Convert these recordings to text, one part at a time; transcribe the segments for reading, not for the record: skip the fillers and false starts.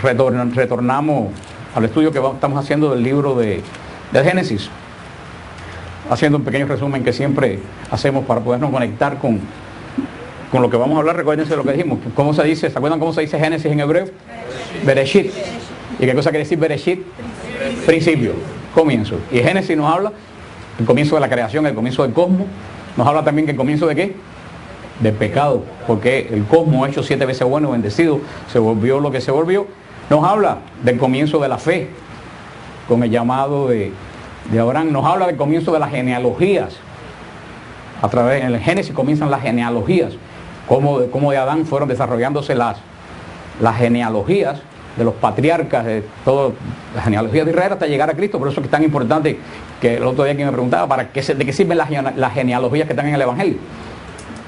Retornamos al estudio que estamos haciendo del libro de Génesis, haciendo un pequeño resumen que siempre hacemos para podernos conectar con lo que vamos a hablar. Recuérdense lo que dijimos. ¿Cómo se dice? ¿Se acuerdan cómo se dice Génesis en hebreo? Bereshit. ¿Y qué cosa quiere decir Bereshit? Principio, comienzo. Y Génesis nos habla del comienzo de la creación, el comienzo del cosmos. Nos habla también que el comienzo de ¿qué? Del pecado, porque el cosmos hecho 7 veces bueno y bendecido se volvió lo que se volvió. Nos habla del comienzo de la fe con el llamado de Abraham. Nos habla del comienzo de las genealogías. A través en el Génesis comienzan las genealogías, cómo de Adán fueron desarrollándose las genealogías de los patriarcas, de todas las genealogías de Israel hasta llegar a Cristo. Por eso es que es tan importante, que el otro día que me preguntaba de qué sirven las genealogías que están en el Evangelio.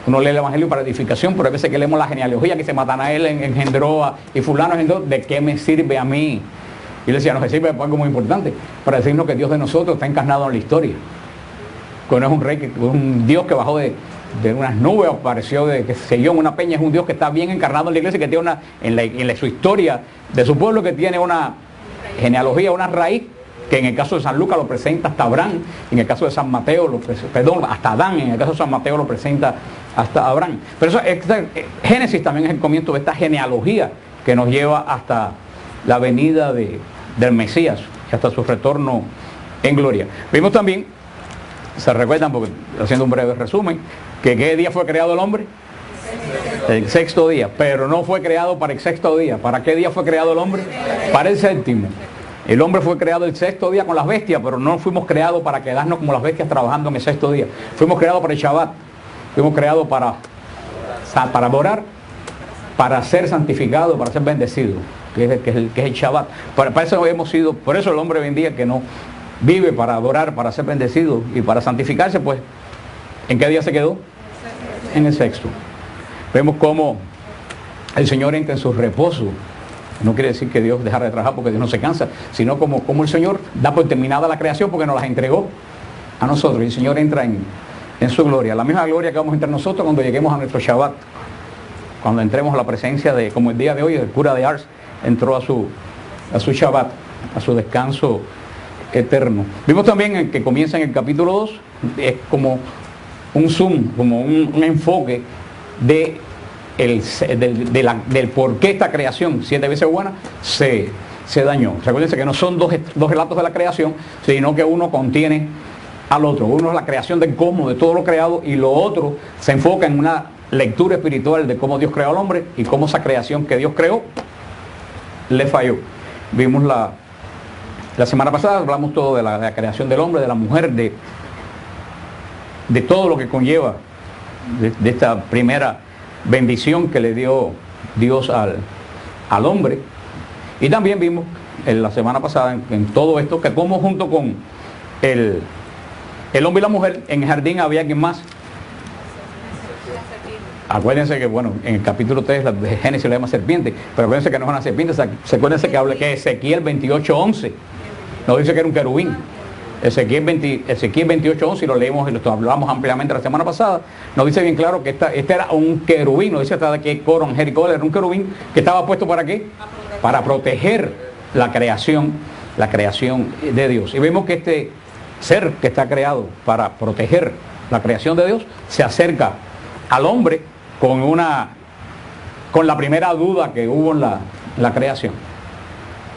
Uno lee el Evangelio para edificación, pero a veces que leemos la genealogía que dice Natanael engendró y fulano engendró, ¿de qué me sirve a mí? Y le decía, nos sirve para algo muy importante, para decirnos que Dios de nosotros está encarnado en la historia. Que no es un rey, un Dios que bajó de unas nubes, apareció de que se yo en una peña. Es un Dios que está bien encarnado en la iglesia, que tiene su historia de su pueblo, que tiene una genealogía, una raíz, que en el caso de San Lucas lo presenta hasta Abraham, en el caso de San Mateo, hasta Adán, en el caso de San Mateo lo presenta hasta Abraham. Pero Génesis también es el comienzo de esta genealogía que nos lleva hasta la venida del Mesías, y hasta su retorno en gloria. Vimos también, se recuerdan, porque haciendo un breve resumen, que ¿qué día fue creado el hombre? El sexto día, pero no fue creado para el sexto día. ¿Para qué día fue creado el hombre? Para el séptimo. El hombre fue creado el sexto día con las bestias, pero no fuimos creados para quedarnos como las bestias trabajando en el sexto día. Fuimos creados para el Shabbat. Fuimos creados para adorar, para ser santificados, para ser bendecidos, que es el Shabbat. Para eso hemos sido, por eso el hombre hoy en día que no vive para adorar, para ser bendecido y para santificarse, pues, ¿en qué día se quedó? En el sexto. Vemos cómo el Señor entra en su reposo. No quiere decir que Dios dejara de trabajar porque Dios no se cansa, sino como el Señor da por terminada la creación porque nos las entregó a nosotros. Y el Señor entra en su gloria. La misma gloria que vamos a entrar nosotros cuando lleguemos a nuestro Shabbat. Cuando entremos a la presencia de, como el día de hoy, el cura de Ars entró a su Shabbat, a su descanso eterno. Vimos también que comienza en el capítulo 2, es como un zoom, como un enfoque del por qué esta creación 7 veces buena se dañó. Recuérdense que no son dos relatos de la creación, sino que uno contiene al otro. Uno es la creación del cosmos, de todo lo creado, y lo otro se enfoca en una lectura espiritual de cómo Dios creó al hombre y cómo esa creación que Dios creó le falló. Vimos la semana pasada, hablamos todo de la creación del hombre, de la mujer, de todo lo que conlleva de esta primera bendición que le dio Dios al hombre. Y también vimos en la semana pasada en todo esto que como junto con el hombre y la mujer en el jardín había alguien más. Acuérdense que, bueno, en el capítulo 3 de Génesis le llama serpiente, pero acuérdense que no es una serpiente. Acuérdense que habla que Ezequiel 28:11 nos dice que era un querubín. Ezequiel 28:11, y lo leímos y lo hablamos ampliamente la semana pasada, nos dice bien claro que este era un querubín. Nos dice hasta que Coro Angélico era un querubín que estaba puesto ¿para qué? Para proteger la creación de Dios. Y vemos que este ser que está creado para proteger la creación de Dios se acerca al hombre con la primera duda que hubo en la creación.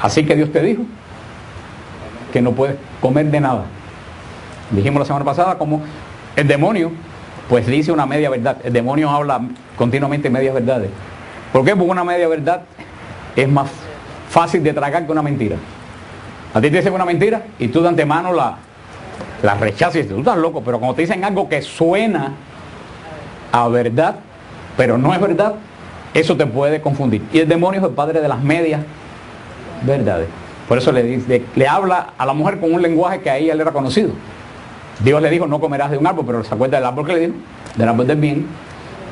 Así que Dios te dijo que no puedes comer de nada. Dijimos la semana pasada como el demonio pues dice una media verdad. El demonio habla continuamente medias verdades. ¿Por qué? Porque una media verdad es más fácil de tragar que una mentira. A ti te dicen una mentira y tú de antemano la rechazas y dices, tú estás loco. Pero cuando te dicen algo que suena a verdad, pero no es verdad, eso te puede confundir. Y el demonio es el padre de las medias verdades. Por eso le habla a la mujer con un lenguaje que a ella le era conocido. Dios le dijo, no comerás de un árbol, pero se acuerda del árbol que le dijo, del árbol del bien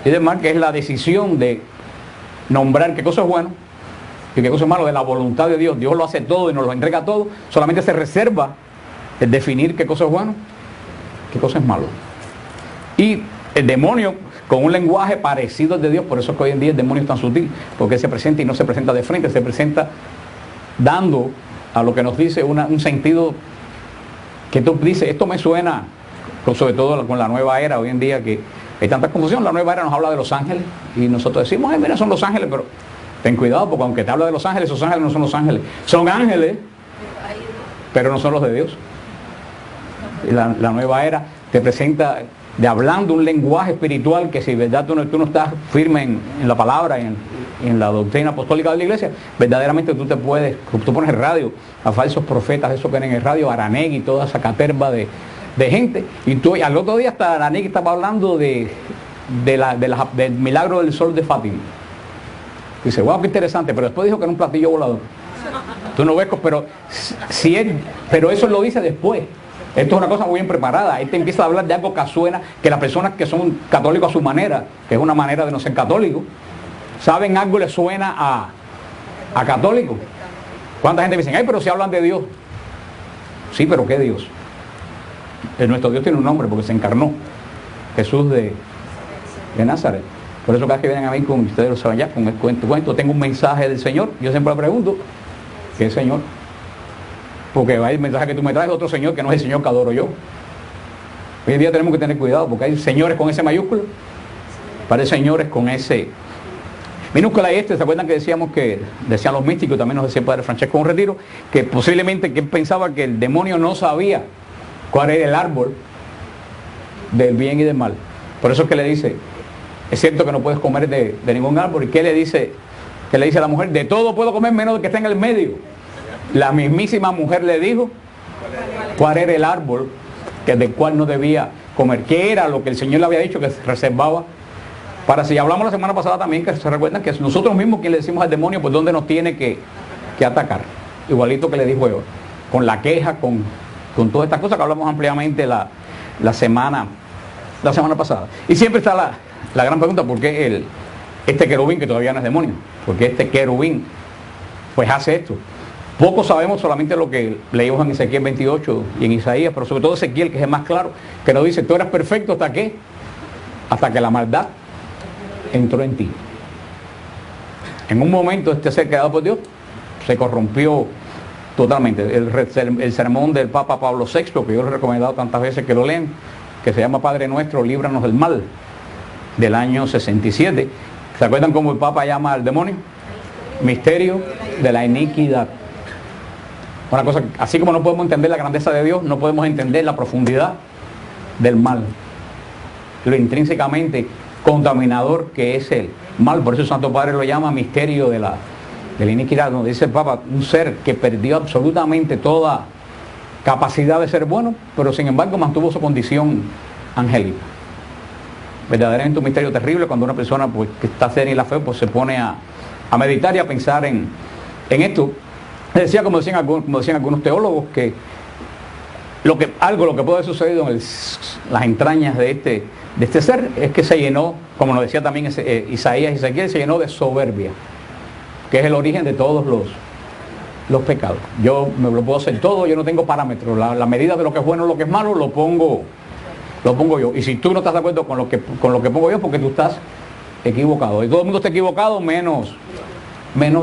y del mal, que es la decisión de nombrar qué cosa es bueno y qué cosa es malo, de la voluntad de Dios. Dios lo hace todo y nos lo entrega todo, solamente se reserva el definir qué cosa es bueno, qué cosa es malo. Y el demonio con un lenguaje parecido al de Dios. Por eso es que hoy en día el demonio es tan sutil, porque él se presenta y no se presenta de frente, se presenta dando a lo que nos dice un sentido que tú dices, esto me suena, sobre todo con la nueva era hoy en día, que hay tanta confusión. La nueva era nos habla de los ángeles y nosotros decimos, mira, son los ángeles, pero ten cuidado, porque aunque te habla de los ángeles, esos ángeles no son los ángeles, son ángeles, pero no son los de Dios. La nueva era te presenta de hablando un lenguaje espiritual que si verdad tú no estás firme en la palabra, en la doctrina apostólica de la iglesia, verdaderamente tú pones el radio a falsos profetas, esos que en el radio, Aranegui y toda esa caterva de gente, y tú al otro día hasta Aranegui estaba hablando del milagro del sol de Fátima. Dice, wow, qué interesante, pero después dijo que era un platillo volador. Tú no ves, pero eso lo dice después. Esto es una cosa muy bien preparada. Él te empieza a hablar de algo que suena, que las personas que son católicos a su manera, que es una manera de no ser católico, saben algo le suena a católico. ¿Cuánta gente dice, ay, pero si hablan de Dios? Sí, pero ¿qué Dios? Nuestro Dios tiene un nombre porque se encarnó. Jesús de Nazaret. Por eso cada vez que vienen a mí, con ustedes lo saben ya, con el cuento, tengo un mensaje del Señor. Yo siempre le pregunto, ¿qué es Señor? Porque hay el mensaje que tú me traes otro Señor que no es el Señor que adoro yo. Hoy en día tenemos que tener cuidado porque hay señores con ese mayúsculo, para señores con ese minúscula. Y ¿se acuerdan que decían los místicos, también nos decía el Padre Francesco en un retiro, que posiblemente que él pensaba que el demonio no sabía cuál era el árbol del bien y del mal? Por eso es que le dice, es cierto que no puedes comer de ningún árbol. ¿Y qué le dice a la mujer? De todo puedo comer menos de que esté en el medio. La mismísima mujer le dijo cuál era el árbol del cual no debía comer, qué era lo que el Señor le había dicho que se reservaba para, si hablamos la semana pasada también, que se recuerdan que es nosotros mismos quien le decimos al demonio pues dónde nos tiene que atacar, igualito que le dijo Eva, con la queja, con todas estas cosas que hablamos ampliamente la semana pasada. Y siempre está la gran pregunta, ¿por qué este querubín, que todavía no es demonio, porque este querubín pues hace esto? Poco sabemos, solamente lo que leímos en Ezequiel 28 y en Isaías, pero sobre todo Ezequiel, que es el más claro, que nos dice, tú eras perfecto ¿hasta qué? Hasta que la maldad entró en ti. En un momento este ser creado por Dios se corrompió totalmente. El sermón del Papa Pablo VI, que yo les he recomendado tantas veces que lo lean, que se llama Padre Nuestro, líbranos del mal, del año 67. ¿Se acuerdan cómo el Papa llama al demonio? Misterio de la iniquidad. Una cosa, así como no podemos entender la grandeza de Dios, no podemos entender la profundidad del mal, lo intrínsecamente contaminador que es el mal. Por eso el Santo Padre lo llama misterio de la iniquidad, donde dice el Papa, un ser que perdió absolutamente toda capacidad de ser bueno, pero sin embargo mantuvo su condición angélica. Verdaderamente un misterio terrible cuando una persona pues, que está seria en la fe pues, se pone a meditar y a pensar en esto. Decía, como decían algunos teólogos, que lo que puede haber sucedido en las entrañas de este ser es que se llenó, como nos decía también Isaías y Ezequiel, se llenó de soberbia, que es el origen de todos los pecados. Yo me lo puedo hacer todo, yo no tengo parámetros. La medida de lo que es bueno y lo que es malo lo pongo yo. Y si tú no estás de acuerdo con lo que pongo yo, porque tú estás equivocado. Y todo el mundo está equivocado menos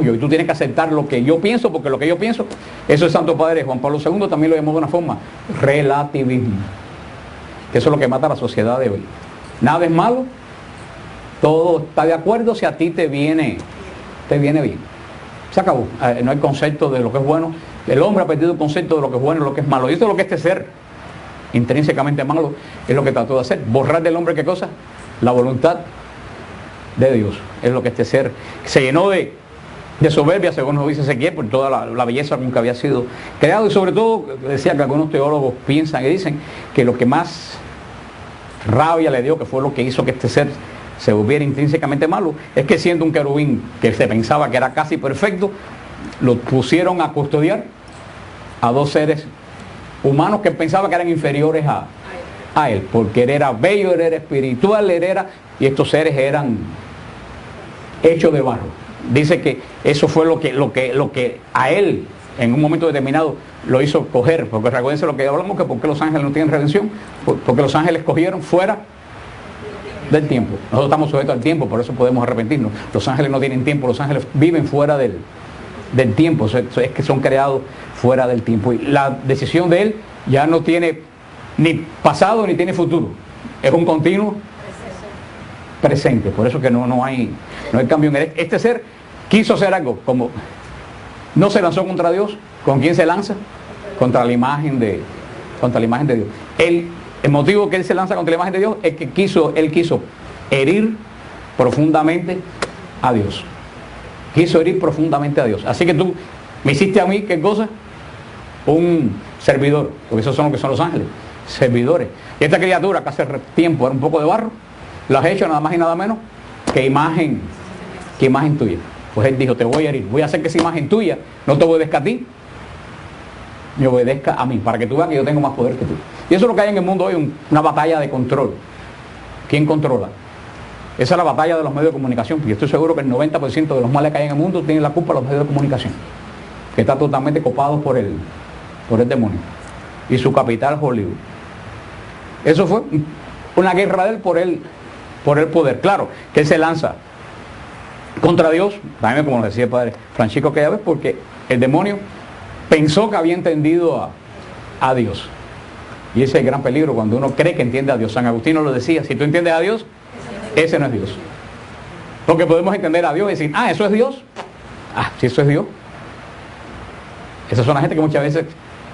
yo, y tú tienes que aceptar lo que yo pienso, porque lo que yo pienso, eso el Santo Padre Juan Pablo II también lo llamó de una forma, relativismo, que eso es lo que mata a la sociedad de hoy. Nada es malo, todo está de acuerdo si a ti te viene bien. Se acabó. No hay concepto de lo que es bueno. El hombre ha perdido el concepto de lo que es bueno y lo que es malo, y eso es lo que este ser intrínsecamente malo es lo que trató de hacer, borrar del hombre, ¿qué cosa? La voluntad de Dios. Es lo que este ser se llenó de soberbia, según nos dice Ezequiel, por toda la belleza con que había sido creado. Y sobre todo, decía que algunos teólogos piensan y dicen que lo que más rabia le dio, que fue lo que hizo que este ser se volviera intrínsecamente malo, es que siendo un querubín que se pensaba que era casi perfecto, lo pusieron a custodiar a dos seres humanos que pensaba que eran inferiores a él, porque él era bello, él era espiritual, y estos seres eran hechos de barro. Dice que eso fue lo que a él en un momento determinado lo hizo coger, porque recuérdense lo que hablamos, que porque los ángeles no tienen redención, porque los ángeles cogieron fuera del tiempo. Nosotros estamos sujetos al tiempo, por eso podemos arrepentirnos. Los ángeles no tienen tiempo, los ángeles viven fuera del tiempo, es que son creados fuera del tiempo. Y la decisión de Él ya no tiene ni pasado ni tiene futuro, es un continuo presente. Por eso que no hay cambio en Él. Este ser quiso hacer algo, como no se lanzó contra Dios. ¿Con quién se lanza? Contra la imagen de Dios. El motivo que Él se lanza contra la imagen de Dios es que Él quiso herir profundamente a Dios. Quiso herir profundamente a Dios. Así que tú me hiciste a mí, ¿qué cosa? Un servidor, porque esos son lo que son los ángeles, servidores. Y esta criatura que hace tiempo era un poco de barro, lo has hecho nada más y nada menos que imagen tuya. Pues Él dijo, te voy a herir, voy a hacer que esa imagen tuya no te obedezca a ti, me obedezca a mí, para que tú veas que yo tengo más poder que tú. Y eso es lo que hay en el mundo hoy, una batalla de control. ¿Quién controla? Esa es la batalla de los medios de comunicación. Y estoy seguro que el 90% de los males que hay en el mundo tienen la culpa de los medios de comunicación, que están totalmente copados por el demonio y su capital Hollywood. Eso fue una guerra de él por el poder. Claro, que él se lanza contra Dios, también como nos decía el padre Francisco aquella vez, porque el demonio pensó que había entendido a Dios. Y ese es el gran peligro cuando uno cree que entiende a Dios. San Agustín lo decía, si tú entiendes a Dios, ese no es Dios. Porque podemos entender a Dios y decir, eso es Dios. Si eso es Dios. Esas son la gente que muchas veces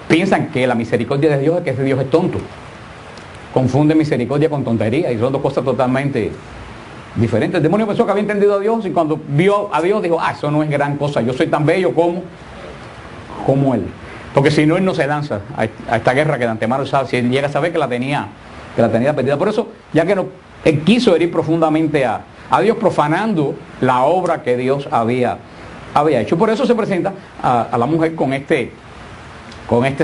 piensan que la misericordia de Dios es que ese Dios es tonto. Confunden misericordia con tontería y son dos cosas totalmente diferentes. El demonio pensó que había entendido a Dios y cuando vio a Dios dijo, eso no es gran cosa, yo soy tan bello como Él. Porque si no, Él no se lanza a esta guerra que de antemano sabe, si Él llega a saber que la tenía perdida. Por eso, ya que Él quiso herir profundamente a Dios, profanando la obra que Dios había hecho. Por eso se presenta a la mujer con este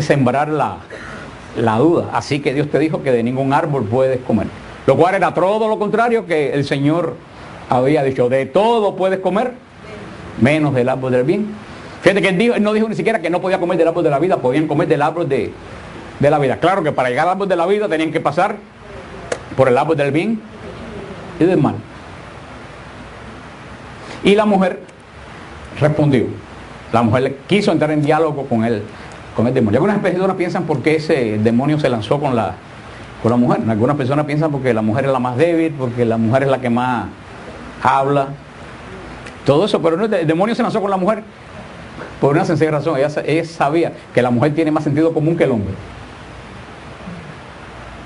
sembrar la duda. Así que Dios te dijo que de ningún árbol puedes comer. Lo cual era todo lo contrario que el Señor había dicho. De todo puedes comer, menos del árbol del bien. Fíjate que Él no dijo ni siquiera que no podía comer del árbol de la vida, podían comer del árbol de la vida. Claro que para llegar al árbol de la vida tenían que pasar por el árbol del bien y del mal. Y la mujer respondió. La mujer quiso entrar en diálogo con el demonio. Algunas personas piensan por qué ese demonio se lanzó con la mujer. Algunas personas piensan porque la mujer es la más débil, porque la mujer es la que más habla. Todo eso, pero no, el demonio se lanzó con la mujer por una sencilla razón. Ella sabía que la mujer tiene más sentido común que el hombre.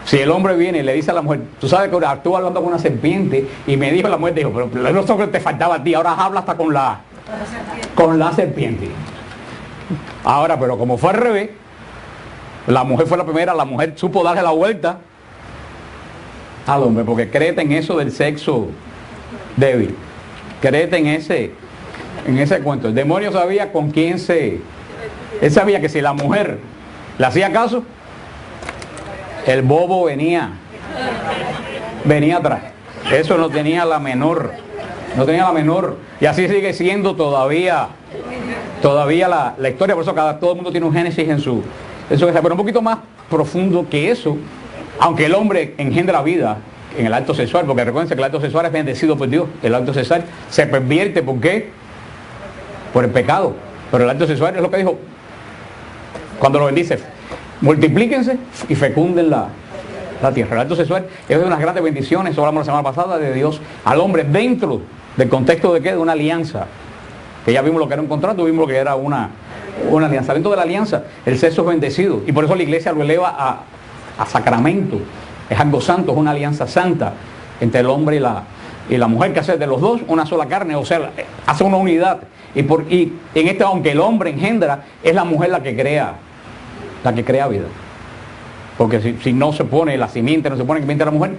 Si el hombre viene y le dice a la mujer, tú sabes que ahora estuve hablando con una serpiente y me dijo, la mujer dijo, pero no solo te faltaba a ti, ahora habla hasta con la serpiente. Ahora, pero como fue al revés, la mujer fue la primera, la mujer supo darle la vuelta al hombre, porque créete en eso del sexo débil, créete en ese cuento. El demonio sabía con quién él sabía que si la mujer le hacía caso, el bobo venía atrás. Eso no tenía la menor, y así sigue siendo todavía la historia. Por eso todo el mundo tiene un génesis en su, pero un poquito más profundo que eso, aunque el hombre engendra vida en el acto sexual, porque recuerden que el acto sexual es bendecido por Dios. El acto sexual se pervierte, ¿por qué? Por el pecado. Pero el acto sexual es lo que dijo cuando lo bendice: multiplíquense y fecunden la tierra. El acto sexual es una de las grandes bendiciones, eso hablamos la semana pasada, de Dios al hombre, dentro del contexto de ¿qué? De una alianza, que ya vimos lo que era un contrato, vimos lo que era una alianza. Dentro de la alianza el sexo es bendecido, y por eso la iglesia lo eleva a sacramento. Es algo santo, es una alianza santa entre el hombre y la mujer, que hace de los dos una sola carne, o sea, hace una unidad. Y en este, aunque el hombre engendra, es la mujer la que crea vida. Porque si no se pone la simiente, no se pone que miente la mujer,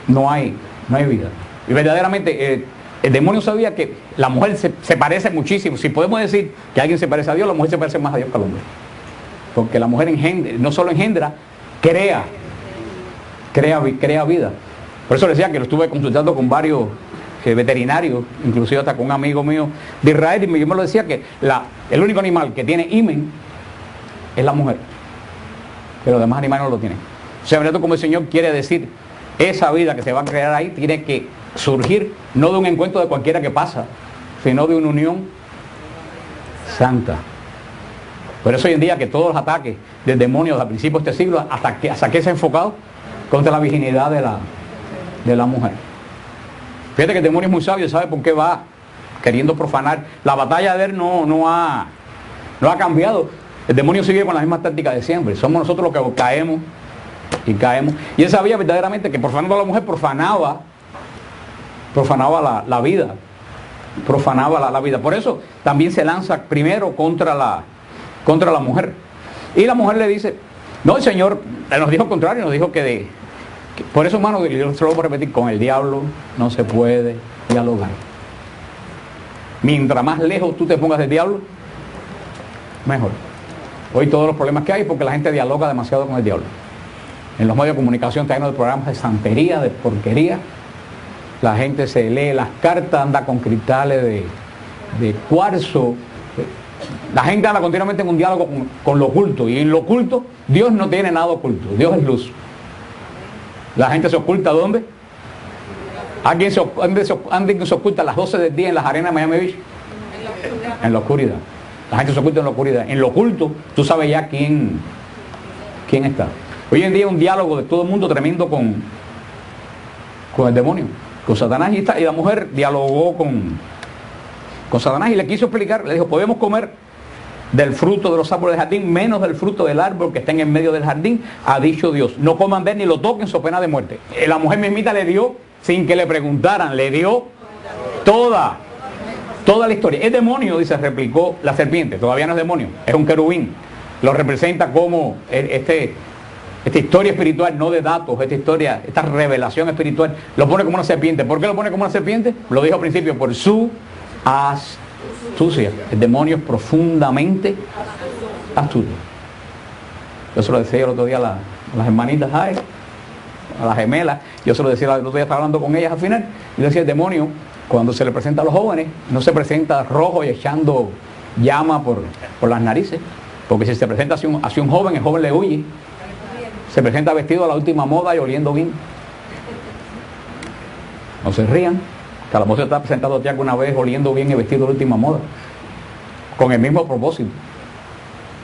no hay vida. Y verdaderamente el demonio sabía que la mujer se parece muchísimo. Si podemos decir que alguien se parece a Dios, la mujer se parece más a Dios que al hombre. Porque la mujer no solo engendra, crea vida. Por eso le decía que lo estuve consultando con varios veterinarios, inclusive hasta con un amigo mío de Israel, y yo me lo decía que el único animal que tiene himen es la mujer, pero los demás animales no lo tienen. O sea, mirando como el Señor quiere decir esa vida que se va a crear ahí tiene que surgir no de un encuentro de cualquiera que pasa, sino de una unión santa. Por eso hoy en día que todos los ataques del demonio a principios de este siglo, hasta que se ha enfocado contra la virginidad de la mujer. Fíjate que el demonio es muy sabio, sabe por qué va queriendo profanar. La batalla de él no ha cambiado. El demonio sigue con las mismas tácticas de siempre. Somos nosotros los que caemos y caemos. Y él sabía verdaderamente que profanando a la mujer profanaba la vida. Profanaba la vida. Por eso también se lanza primero contra la mujer. Y la mujer le dice, no, el Señor nos dijo al contrario, nos dijo que por eso, hermano, yo se lo voy a repetir, con el diablo no se puede dialogar. Mientras más lejos tú te pongas del diablo, mejor. Hoy todos los problemas que hay porque la gente dialoga demasiado con el diablo. En los medios de comunicación está lleno de programas de santería, de porquería. La gente se lee las cartas, anda con cristales de cuarzo. La gente anda continuamente en un diálogo con lo oculto. Y en lo oculto, Dios no tiene nada oculto. Dios es luz. La gente se oculta ¿dónde? ¿Alguien se oculta a las 12 del día en las arenas de Miami Beach? En la oscuridad. La gente se oculta en la oscuridad. En lo oculto, tú sabes ya quién está. Hoy en día un diálogo de todo el mundo tremendo con el demonio, con Satanás. Y la mujer dialogó con Satanás y le quiso explicar, le dijo, podemos comer del fruto de los árboles del jardín, menos del fruto del árbol que está en el medio del jardín, ha dicho Dios. No coman de él ni lo toquen, so pena de muerte. La mujer mismita le dio, sin que le preguntaran, le dio toda la historia. El demonio, dice, replicó la serpiente. Todavía no es demonio, es un querubín. Lo representa como esta historia espiritual, no de datos, esta revelación espiritual. Lo pone como una serpiente. ¿Por qué lo pone como una serpiente? Lo dijo al principio, por su astucia. El demonio es profundamente astuto. Yo se lo decía el otro día a las hermanitas, a las gemelas. Yo se lo decía el otro día, estaba hablando con ellas al final. Y decía, el demonio, cuando se le presenta a los jóvenes, no se presenta rojo y echando llama por las narices. Porque si se presenta hacia un joven, el joven le huye. Se presenta vestido a la última moda y oliendo bien. No se rían. Calabozo está presentado a ti alguna vez oliendo bien y vestido de última moda. Con el mismo propósito.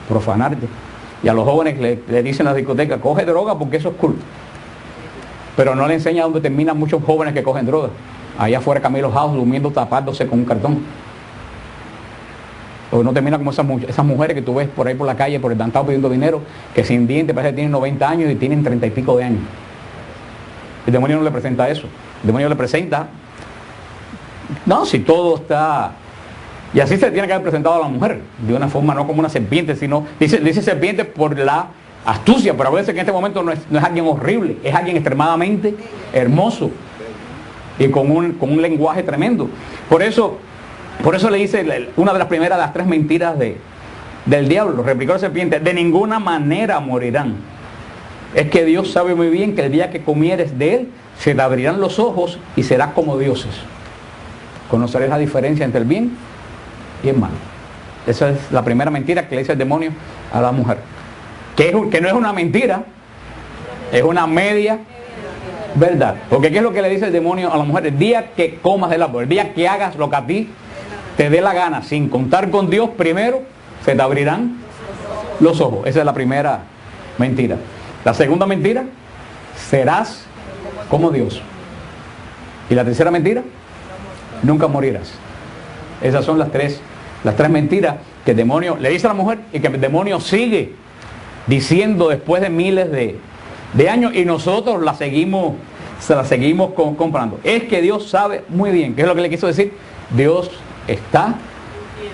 Profanarte. Y a los jóvenes le dicen en la discoteca, coge droga porque eso es cool. Pero no le enseña dónde terminan muchos jóvenes que cogen droga. Allá afuera Camilo House durmiendo tapándose con un cartón. O no termina como esas mujeres que tú ves por ahí por la calle, por el downtown pidiendo dinero, que sin dientes parece que tienen 90 años y tienen 30 y pico de años. El demonio no le presenta eso. El demonio le presenta, no, si todo está... Y así se tiene que haber presentado a la mujer, de una forma no como una serpiente, sino, dice serpiente por la astucia, pero a veces que en este momento no es alguien horrible, es alguien extremadamente hermoso y con un lenguaje tremendo. Por eso le dice una de las primeras de las 3 mentiras del diablo, replicó la serpiente, de ninguna manera morirán. Es que Dios sabe muy bien que el día que comieres de él, se te abrirán los ojos y serás como dioses. Conocerás la diferencia entre el bien y el mal. Esa es la primera mentira que le dice el demonio a la mujer. Que no es una mentira, es una media verdad. Porque ¿qué es lo que le dice el demonio a la mujer? El día que comas del árbol, el día que hagas lo que a ti te dé la gana, sin contar con Dios primero, se te abrirán los ojos. Esa es la primera mentira. La segunda mentira, serás como Dios. Y la tercera mentira, nunca morirás. Esas son las tres mentiras que el demonio le dice a la mujer y que el demonio sigue diciendo después de miles de años, y nosotros se la seguimos comprando. Es que Dios sabe muy bien, ¿qué es lo que le quiso decir? Dios está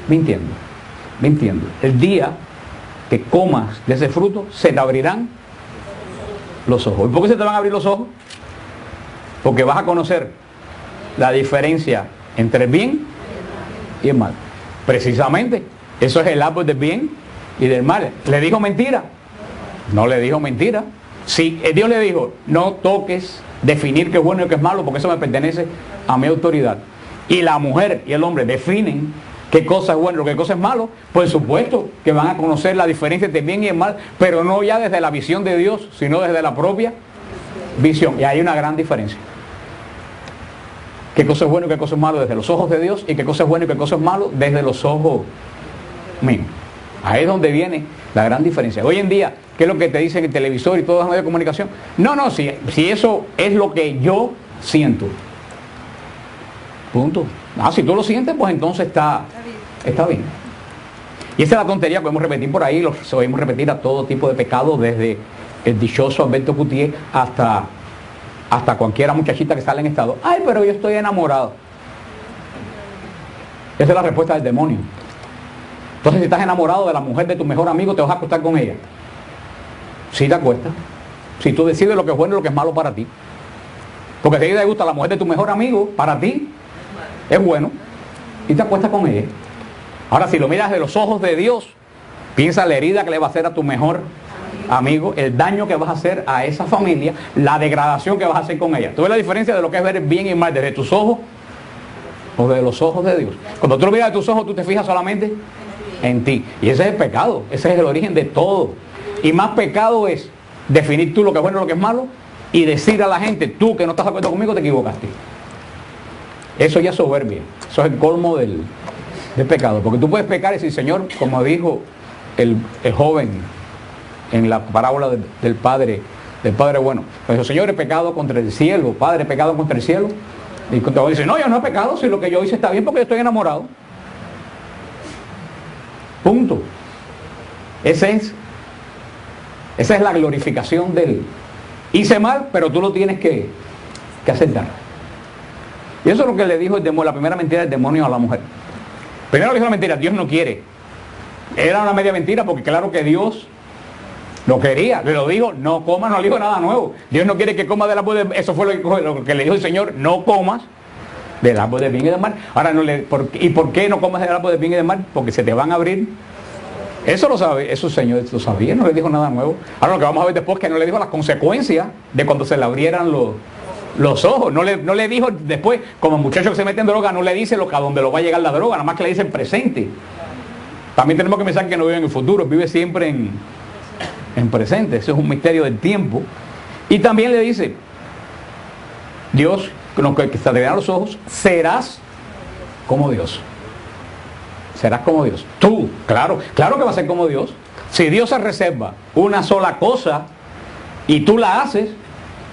mintiendo. El día que comas de ese fruto, se te abrirán los ojos. ¿Y por qué se te van a abrir los ojos? Porque vas a conocer la diferencia entre el bien y el mal. Precisamente, eso es el árbol del bien y del mal. ¿Le dijo mentira? No le dijo mentira. Si Dios le dijo, no toques definir qué es bueno y qué es malo, porque eso me pertenece a mi autoridad. Y la mujer y el hombre definen qué cosa es bueno y qué cosa es malo, por supuesto que van a conocer la diferencia entre el bien y el mal, pero no ya desde la visión de Dios, sino desde la propia visión. Y hay una gran diferencia. ¿Qué cosa es bueno y qué cosa es malo desde los ojos de Dios? Y qué cosa es bueno y qué cosa es malo desde los ojos míos. Ahí es donde viene la gran diferencia. Hoy en día, ¿qué es lo que te dicen en el televisor y todos los medios de comunicación? No, si eso es lo que yo siento. Punto. Si tú lo sientes, pues entonces está bien. Y esa es la tontería que podemos repetir por ahí, lo podemos repetir a todo tipo de pecado, desde el dichoso Alberto Gutiérrez hasta cualquiera muchachita que sale en estado. Ay, pero yo estoy enamorado. Esa es la respuesta del demonio. Entonces, si estás enamorado de la mujer de tu mejor amigo, te vas a acostar con ella. Sí te acuestas. Si tú decides lo que es bueno y lo que es malo para ti. Porque si a ella te gusta la mujer de tu mejor amigo, para ti es bueno. Y te acuestas con ella. Ahora, si lo miras de los ojos de Dios, piensa la herida que le va a hacer a tu mejor amigo, el daño que vas a hacer a esa familia, la degradación que vas a hacer con ella. ¿Tú ves la diferencia de lo que es ver el bien y el mal desde tus ojos o de los ojos de Dios? Cuando tú lo miras de tus ojos, tú te fijas solamente en ti. Y ese es el pecado, ese es el origen de todo. Y más pecado es definir tú lo que es bueno y lo que es malo y decir a la gente, tú que no estás de acuerdo conmigo, te equivocaste. Eso ya es soberbia, eso es el colmo del pecado. Porque tú puedes pecar y decir, Señor, como dijo el joven en la parábola del padre bueno, pues, Señor, he pecado contra el cielo, Padre, he pecado contra el cielo. Y cuando dice, no, yo no he pecado, si lo que yo hice está bien porque yo estoy enamorado. Punto. Esa es la glorificación del hice mal, pero tú lo tienes que aceptar. Y eso es lo que le dijo el demonio, la primera mentira del demonio a la mujer. Primero le dijo la mentira, Dios no quiere. Era una media mentira porque claro que Dios lo quería, le lo dijo, no comas, no le dijo nada nuevo. Dios no quiere que comas del árbol del bien. Eso fue lo que le dijo el Señor, no comas del árbol del bien y del mal. Ahora, ¿y por qué no comas del árbol del bien y del mal? Porque se te van a abrir. Eso lo sabe, eso el Señor lo sabía, no le dijo nada nuevo. Ahora lo que vamos a ver después es que no le dijo las consecuencias de cuando se le abrieran los ojos. No le dijo después, como muchacho que se mete en droga, no le dice a dónde lo va a llegar la droga, nada más que le dice en presente. También tenemos que pensar que no vive en el futuro, vive siempre en presente. Eso es un misterio del tiempo. Y también le dice, Dios, que te abrirán los ojos, serás como Dios. Serás como Dios. Tú, claro que va a ser como Dios. Si Dios se reserva una sola cosa y tú la haces,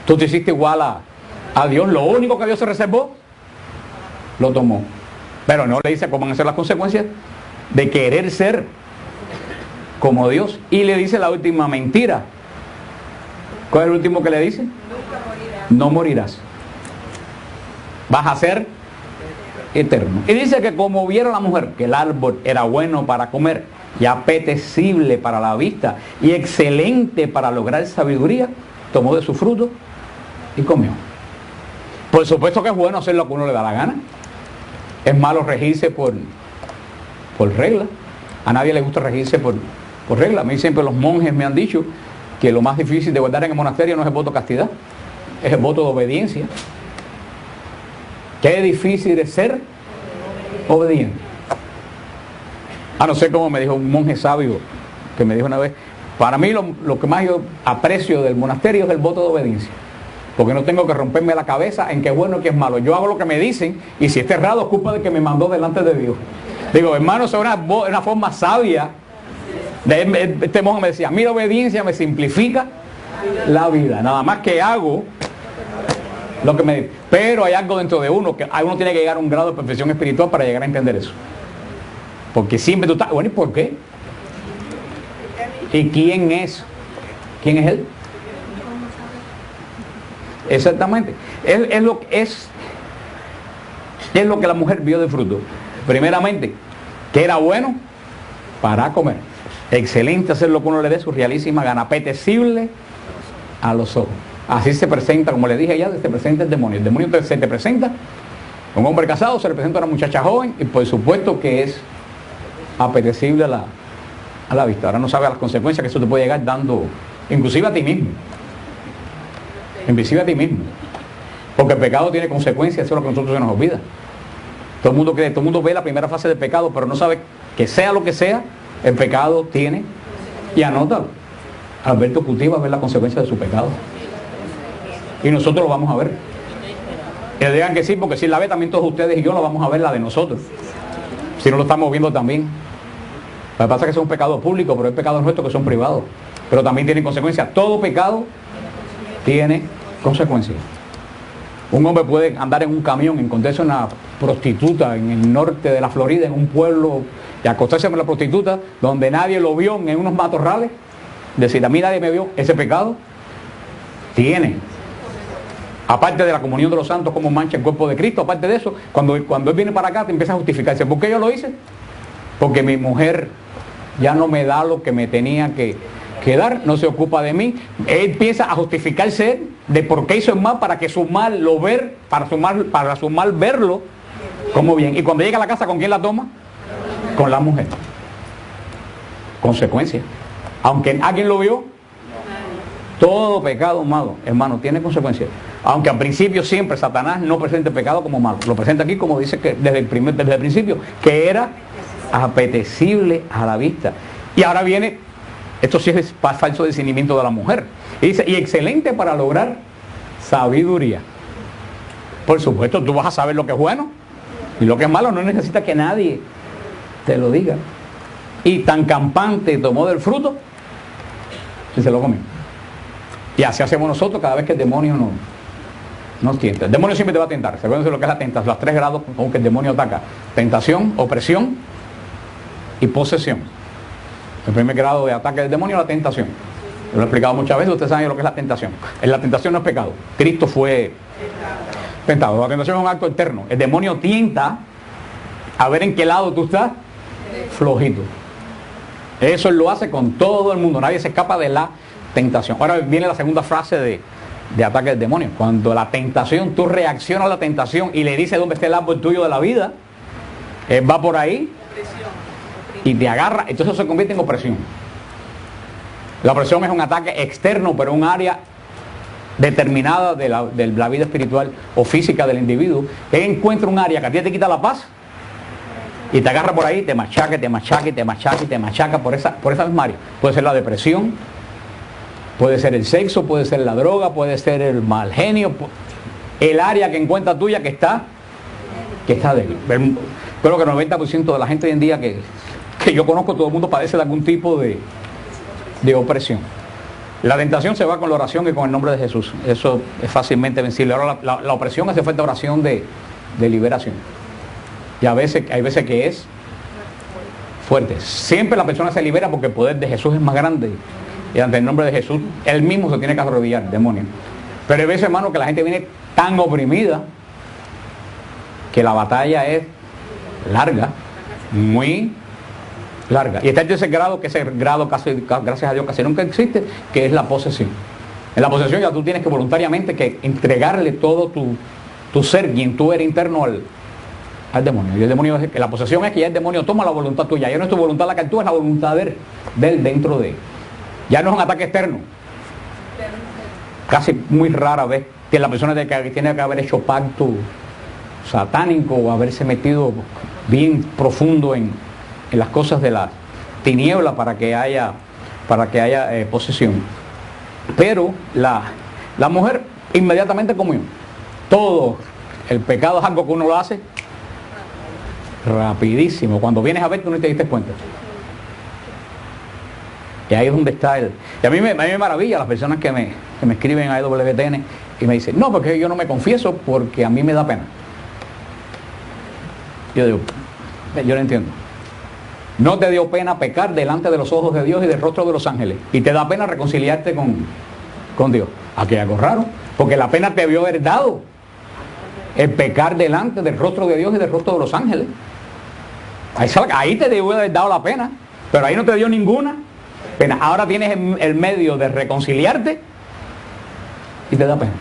tú te hiciste igual a Dios. Lo único que Dios se reservó, lo tomó. Pero no le dice cómo van a ser las consecuencias de querer ser como Dios. Y le dice la última mentira. ¿Cuál es el último que le dice? No morirás. Vas a ser eterno. Y dice que como vieron la mujer que el árbol era bueno para comer y apetecible para la vista y excelente para lograr sabiduría, tomó de su fruto y comió. Por supuesto que es bueno hacer lo que uno le da la gana. Es malo regirse por regla. A nadie le gusta regirse por regla. A mí siempre los monjes me han dicho que lo más difícil de guardar en el monasterio no es el voto de castidad, es el voto de obediencia. Qué difícil es ser obediente. No sé cómo me dijo un monje sabio que me dijo una vez, para mí lo que más yo aprecio del monasterio es el voto de obediencia, porque no tengo que romperme la cabeza en qué es bueno y qué es malo. Yo hago lo que me dicen y si está errado es culpa de que me mandó delante de Dios. Digo, hermano, eso es una forma sabia. Este monje me decía, mi obediencia me simplifica la vida, nada más que hago lo que me dice. Pero hay algo dentro de uno, que uno tiene que llegar a un grado de perfección espiritual para llegar a entender eso. Porque siempre tú estás, bueno, ¿y por qué? ¿Y quién es? ¿Quién es él? Exactamente. Es lo que la mujer vio de fruto. Primeramente, que era bueno para comer. Excelente hacer lo que uno le dé su realísima gana. Apetecible a los ojos. Así se presenta, como le dije ya, se presenta el demonio. El demonio se te presenta, un hombre casado se le presenta a una muchacha joven y por supuesto que es apetecible a la vista. Ahora no sabe las consecuencias que eso te puede llegar dando, inclusive a ti mismo. Inclusive a ti mismo. Porque el pecado tiene consecuencias, eso es lo que a nosotros se nos olvida. Todo el mundo cree, todo el mundo ve la primera fase del pecado, pero no sabe que sea lo que sea, el pecado tiene, y anótalo. Alberto cultiva ver la consecuencia de su pecado. y nosotros lo vamos a ver. Y le digan que sí, porque si la ve también todos ustedes y yo lo vamos a ver, la de nosotros. Si no lo estamos viendo también. Lo que pasa es que son pecados públicos, pero hay pecados nuestros que son privados. Pero también tienen consecuencias. Todo pecado tiene consecuencias. Un hombre puede andar en un camión, encontrarse una prostituta en el norte de la Florida, en un pueblo, y acostarse con la prostituta, donde nadie lo vio, en unos matorrales. Decir, a mí nadie me vio. Ese pecado tiene. Aparte de la comunión de los santos, como mancha el cuerpo de Cristo, aparte de eso, cuando Él viene para acá, te empieza a justificarse. ¿Por qué yo lo hice? Porque mi mujer ya no me da lo que me tenía que dar, no se ocupa de mí. Él empieza a justificarse de por qué hizo el mal, para que su mal lo ver, para su mal verlo como bien. Y cuando llega a la casa, ¿con quién la toma? Con la mujer. Consecuencia. Aunque alguien lo vio, todo pecado malo, hermano, tiene consecuencias. Aunque al principio siempre Satanás no presenta el pecado como malo. Lo presenta aquí como dice que desde el principio, que era apetecible a la vista. Y ahora viene, esto sí es falso discernimiento de la mujer. Y dice, y excelente para lograr sabiduría. Por supuesto, tú vas a saber lo que es bueno y lo que es malo. No necesita que nadie te lo diga. Y tan campante tomó del fruto y se lo comió. Y así hacemos nosotros cada vez que el demonio nos tienta. El demonio siempre te va a tentar. ¿Se acuerdan de lo que es la tentación? Los 3 grados con que el demonio ataca: tentación, opresión y posesión. El primer grado de ataque del demonio es la tentación. Yo lo he explicado muchas veces, ustedes saben lo que es la tentación. La tentación no es pecado. Cristo fue tentado. La tentación es un acto externo. El demonio tienta a ver en qué lado tú estás flojito. Eso él lo hace con todo el mundo. Nadie se escapa de la tentación. Ahora viene la segunda frase de ataque del demonio. Cuando la tentación, tú reaccionas a la tentación y le dices dónde está el árbol tuyo de la vida, él va por ahí y te agarra. Entonces eso se convierte en opresión. La opresión es un ataque externo, pero un área determinada de la vida espiritual o física del individuo. Él encuentra un área que a ti te quita la paz y te agarra por ahí, te machaca, te machaca, te machaca, te machaca por esa misma área. Puede ser la depresión, puede ser el sexo, puede ser la droga, puede ser el mal genio, el área que encuentra tuya que está débil. Creo que el 90% de la gente hoy en día que yo conozco, todo el mundo padece de algún tipo de opresión. La tentación se va con la oración y con el nombre de Jesús. Eso es fácilmente vencible. Ahora la opresión hace falta oración de liberación. Y hay veces que es fuerte. Siempre la persona se libera porque el poder de Jesús es más grande. Y ante el nombre de Jesús, él mismo se tiene que arrodillar, demonio. Pero hay veces, hermano, que la gente viene tan oprimida que la batalla es larga, muy larga. Y está en ese grado, que ese grado casi, gracias a Dios, casi nunca existe, que es la posesión. En la posesión ya tú tienes que voluntariamente que entregarle todo tu ser, quien tú eres interno al demonio. Y el demonio, la posesión es que ya el demonio toma la voluntad tuya. Ya no es tu voluntad la que actúa, es la voluntad de él dentro de él. Ya no es un ataque externo. Casi muy rara vez que la persona tiene que haber hecho pacto satánico o haberse metido bien profundo en las cosas de la tiniebla para que haya posesión. Pero la mujer inmediatamente comió. Todo el pecado es algo que uno lo hace rapidísimo. Cuando vienes a ver, tú no te diste cuenta. Y ahí es donde está él. Y a mí me maravilla las personas que me escriben a EWTN y me dicen, no, porque yo no me confieso porque a mí me da pena. Yo digo, yo lo entiendo. No te dio pena pecar delante de los ojos de Dios y del rostro de los ángeles. Y te da pena reconciliarte con Dios. Aquí hay algo raro, porque la pena te debió haber dado el pecar delante del rostro de Dios y del rostro de los ángeles. Ahí te debió haber dado la pena, pero ahí no te dio ninguna pena. Ahora tienes el medio de reconciliarte y te da pena.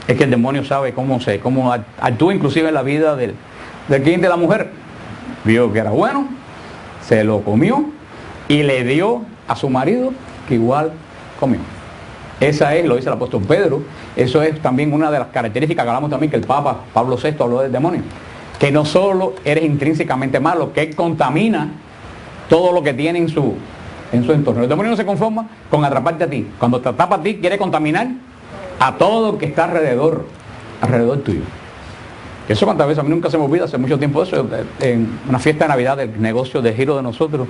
Es que el demonio sabe cómo actúa inclusive en la vida del cliente de la mujer. Vio que era bueno, se lo comió y le dio a su marido que igual comió. Esa es, lo dice el apóstol Pedro, eso es también una de las características que hablamos también, que el Papa Pablo VI habló del demonio. Que no solo eres intrínsecamente malo, que él contamina todo lo que tiene en su entorno. El demonio no se conforma con atraparte a ti. Cuando te atrapa a ti, quiere contaminar a todo el que está alrededor tuyo. Eso cuántas veces, a mí nunca se me olvida, hace mucho tiempo eso, en una fiesta de Navidad del negocio de giro de nosotros,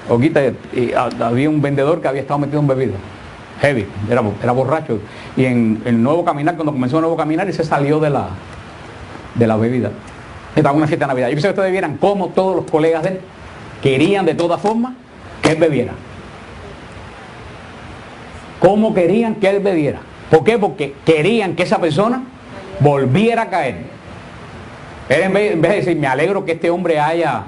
había un vendedor que había estado metido en bebida, heavy, era borracho, y en el nuevo caminar, cuando comenzó el nuevo caminar, y se salió de la bebida. Estaba en una fiesta de Navidad. Yo quisiera que ustedes vieran cómo todos los colegas de él querían de todas formas que él bebiera. ¿Cómo querían que él bebiera? ¿Por qué? Porque querían que esa persona volviera a caer. Él en vez de decir, me alegro que este hombre haya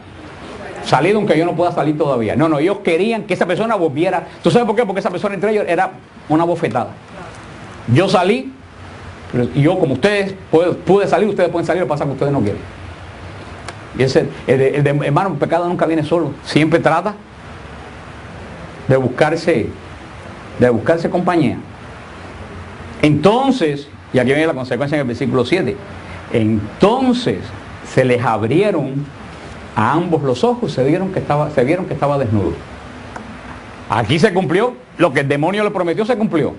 salido aunque yo no pueda salir todavía. No, ellos querían que esa persona volviera. ¿Tú sabes por qué? Porque esa persona entre ellos era una bofetada. Yo salí, y yo como ustedes pude salir, ustedes pueden salir, lo que pasa es que ustedes no quieren. Y hermano, el pecado nunca viene solo. Siempre trata de buscarse compañía. Entonces, y aquí viene la consecuencia en el versículo 7. Entonces se les abrieron a ambos los ojos, se vieron que estaba desnudo. Aquí se cumplió lo que el demonio le prometió, se cumplió.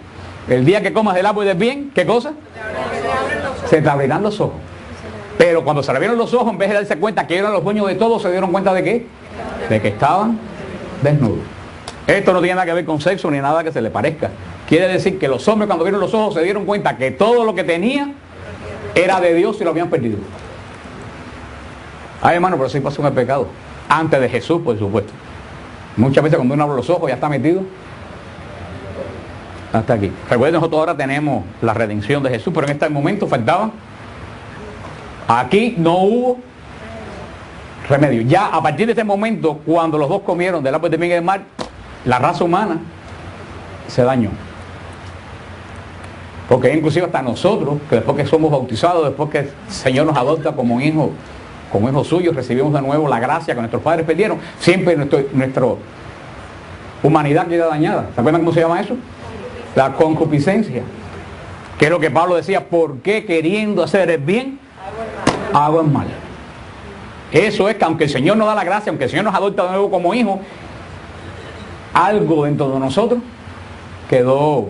El día que comas del árbol del bien, ¿qué cosa? Se te abrirán los ojos. Pero cuando se abrieron los ojos, en vez de darse cuenta que eran los dueños de todo, se dieron cuenta de ¿qué? De que estaban desnudos. Esto no tiene nada que ver con sexo ni nada que se le parezca. Quiere decir que los hombres cuando vieron los ojos se dieron cuenta que todo lo que tenía era de Dios y lo habían perdido. Ay, hermano, pero sí pasó en el pecado. Antes de Jesús, por supuesto. Muchas veces cuando uno abre los ojos ya está metido hasta aquí. Recuerden, nosotros ahora tenemos la redención de Jesús, pero en este momento faltaba. Aquí no hubo remedio. Ya a partir de este momento, cuando los dos comieron del árbol del bien y del mal, la raza humana se dañó. Porque inclusive hasta nosotros, que después que somos bautizados, después que el Señor nos adopta como hijos suyos, recibimos de nuevo la gracia que nuestros padres perdieron, siempre nuestra humanidad queda dañada. ¿Se acuerdan cómo se llama eso? La concupiscencia. Que es lo que Pablo decía, ¿por qué queriendo hacer el bien, hago el mal? Eso es que aunque el Señor nos da la gracia, aunque el Señor nos adopta de nuevo como hijos, algo dentro de nosotros quedó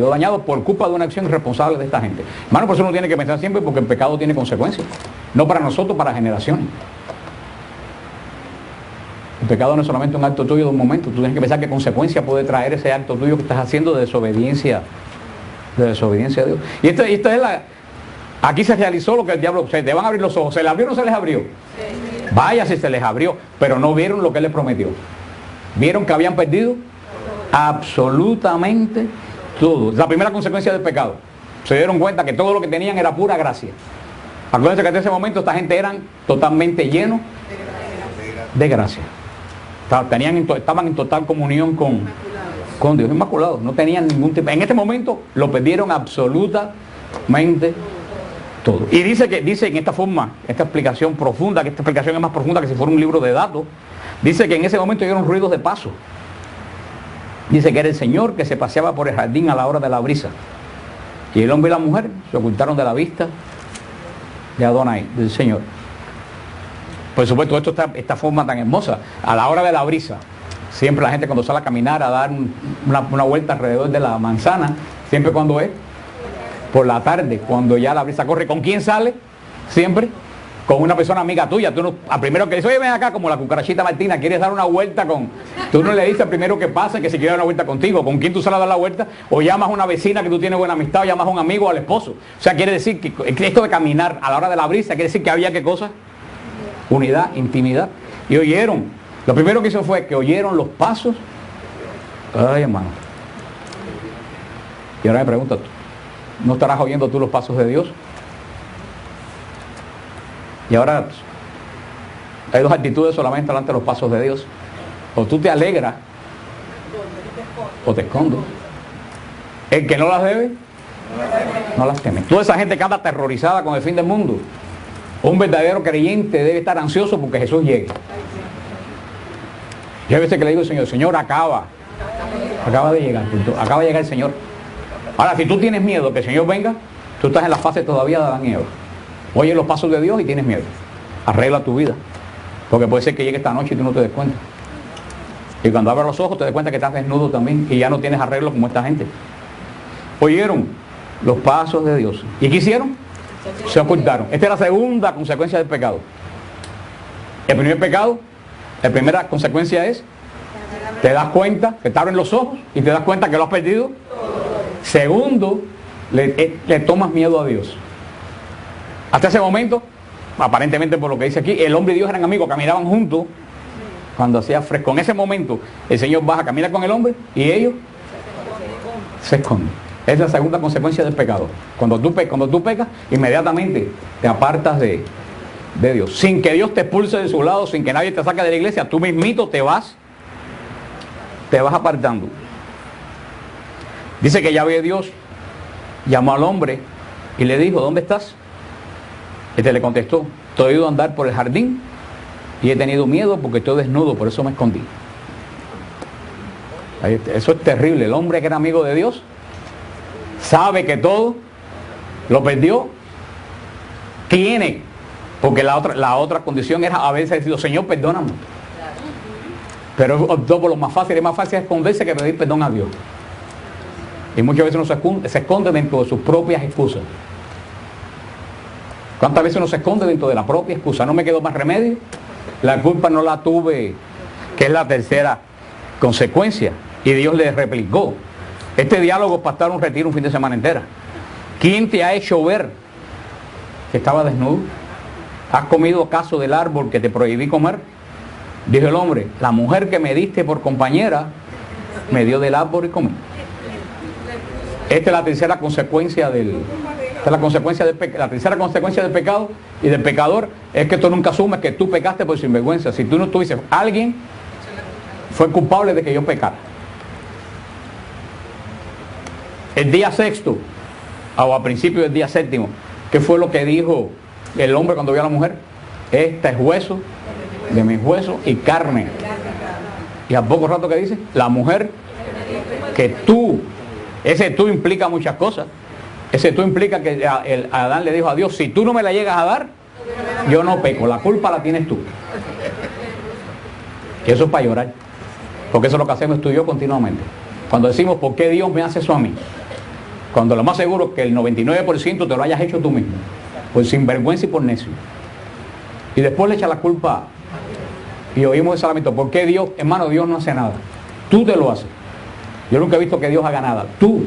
dañado por culpa de una acción irresponsable de esta gente. Hermano, por eso uno tiene que pensar siempre, porque el pecado tiene consecuencias. No para nosotros, para generaciones. El pecado no es solamente un acto tuyo de un momento. Tú tienes que pensar qué consecuencia puede traer ese acto tuyo que estás haciendo de desobediencia a Dios. Y esto es aquí se realizó lo que el diablo, se te van a abrir los ojos. ¿Se les abrió o no se les abrió? Sí. Vaya si se les abrió, pero no vieron lo que él les prometió. Vieron que habían perdido absolutamente todo. La primera consecuencia del pecado. Se dieron cuenta que todo lo que tenían era pura gracia. Acuérdense que en ese momento esta gente eran totalmente llenos de gracia. Estaban en total comunión con Dios, inmaculados. No tenían ningún tipo. En este momento lo perdieron absolutamente todo. Y dice en esta forma, esta explicación profunda, que esta explicación es más profunda que si fuera un libro de datos, dice que en ese momento oyeron ruidos de paso. Dice que era el Señor que se paseaba por el jardín a la hora de la brisa. Y el hombre y la mujer se ocultaron de la vista de Adonai, del Señor. Por supuesto, esta forma tan hermosa, a la hora de la brisa. Siempre la gente cuando sale a caminar, a dar una vuelta alrededor de la manzana, siempre cuando es por la tarde, cuando ya la brisa corre. ¿Con quién sale? Siempre con una persona amiga tuya. Tú no, al primero que dice, oye, ven acá, como la cucarachita Martina, ¿quieres dar una vuelta con...? Tú no le dices al primero que pase que si quiere dar una vuelta contigo. ¿Con quién tú sales a dar la vuelta? O llamas a una vecina que tú tienes buena amistad, o llamas a un amigo o al esposo. O sea, quiere decir que esto de caminar a la hora de la brisa, quiere decir que había ¿qué cosa? Unidad, intimidad. Y oyeron. Lo primero que hizo fue que oyeron los pasos. Ay, hermano. Y ahora me preguntas, ¿no estarás oyendo tú los pasos de Dios? Y ahora hay dos actitudes solamente delante de los pasos de Dios. O tú te alegras o te escondes. El que no las debe, no las teme. Toda esa gente que anda aterrorizada con el fin del mundo. Un verdadero creyente debe estar ansioso porque Jesús llegue. Yo a veces que le digo al Señor, Señor, acaba de llegar el Señor. Ahora, si tú tienes miedo que el Señor venga, tú estás en la fase todavía de Adán y Eva. Oye los pasos de Dios y tienes miedo. Arregla tu vida. Porque puede ser que llegue esta noche y tú no te des cuenta. Y cuando abras los ojos te des cuenta que estás desnudo también y ya no tienes arreglo como esta gente. Oyeron los pasos de Dios. ¿Y qué hicieron? Se ocultaron. Esta es la segunda consecuencia del pecado. El primer pecado, la primera consecuencia es, te das cuenta que te abren los ojos y te das cuenta que lo has perdido. Segundo, le tomas miedo a Dios. Hasta ese momento, aparentemente por lo que dice aquí, el hombre y Dios eran amigos, caminaban juntos cuando hacía fresco. En ese momento, el Señor baja, camina con el hombre y ellos se esconden. Es la segunda consecuencia del pecado. Cuando tú pecas, inmediatamente te apartas de Dios. Sin que Dios te expulse de su lado, sin que nadie te saque de la iglesia, tú mismito te vas apartando. Dice que Yahvé Dios llamó al hombre y le dijo, ¿dónde estás? Este le contestó, estoy ido a andar por el jardín y he tenido miedo porque estoy desnudo, por eso me escondí. Eso es terrible. El hombre que era amigo de Dios sabe que todo lo perdió, tiene, porque la otra condición era haberse decidido, Señor, perdóname. Pero optó por lo más fácil. Es más fácil esconderse que pedir perdón a Dios. Y muchas veces uno se esconde dentro de sus propias excusas. ¿Cuántas veces uno se esconde dentro de la propia excusa? No me quedó más remedio, la culpa no la tuve, que es la tercera consecuencia. Y Dios le replicó. Este diálogo es para estar un retiro un fin de semana entera. ¿Quién te ha hecho ver que estaba desnudo? ¿Has comido acaso del árbol que te prohibí comer? Dijo el hombre, la mujer que me diste por compañera me dio del árbol y comí. Esta es la tercera consecuencia la tercera consecuencia del pecado y del pecador, es que tú nunca asumes que tú pecaste por sinvergüenza. Si tú no dices, alguien fue culpable de que yo pecara. El día sexto, o a principio del día séptimo, ¿qué fue lo que dijo el hombre cuando vio a la mujer? Esta es hueso de mis huesos y carne. Y a poco rato que dice, la mujer que tú, ese tú implica muchas cosas. Ese tú implica que Adán le dijo a Dios, si tú no me la llegas a dar, yo no peco, la culpa la tienes tú. Y eso es para llorar, porque eso es lo que hacemos tú y yo continuamente. Cuando decimos, ¿por qué Dios me hace eso a mí? Cuando lo más seguro es que el 99% te lo hayas hecho tú mismo, por sinvergüenza y por necio. Y después le echa la culpa y oímos ese lamento. ¿Por qué Dios? Hermano, Dios no hace nada. Tú te lo haces. Yo nunca he visto que Dios haga nada. Tú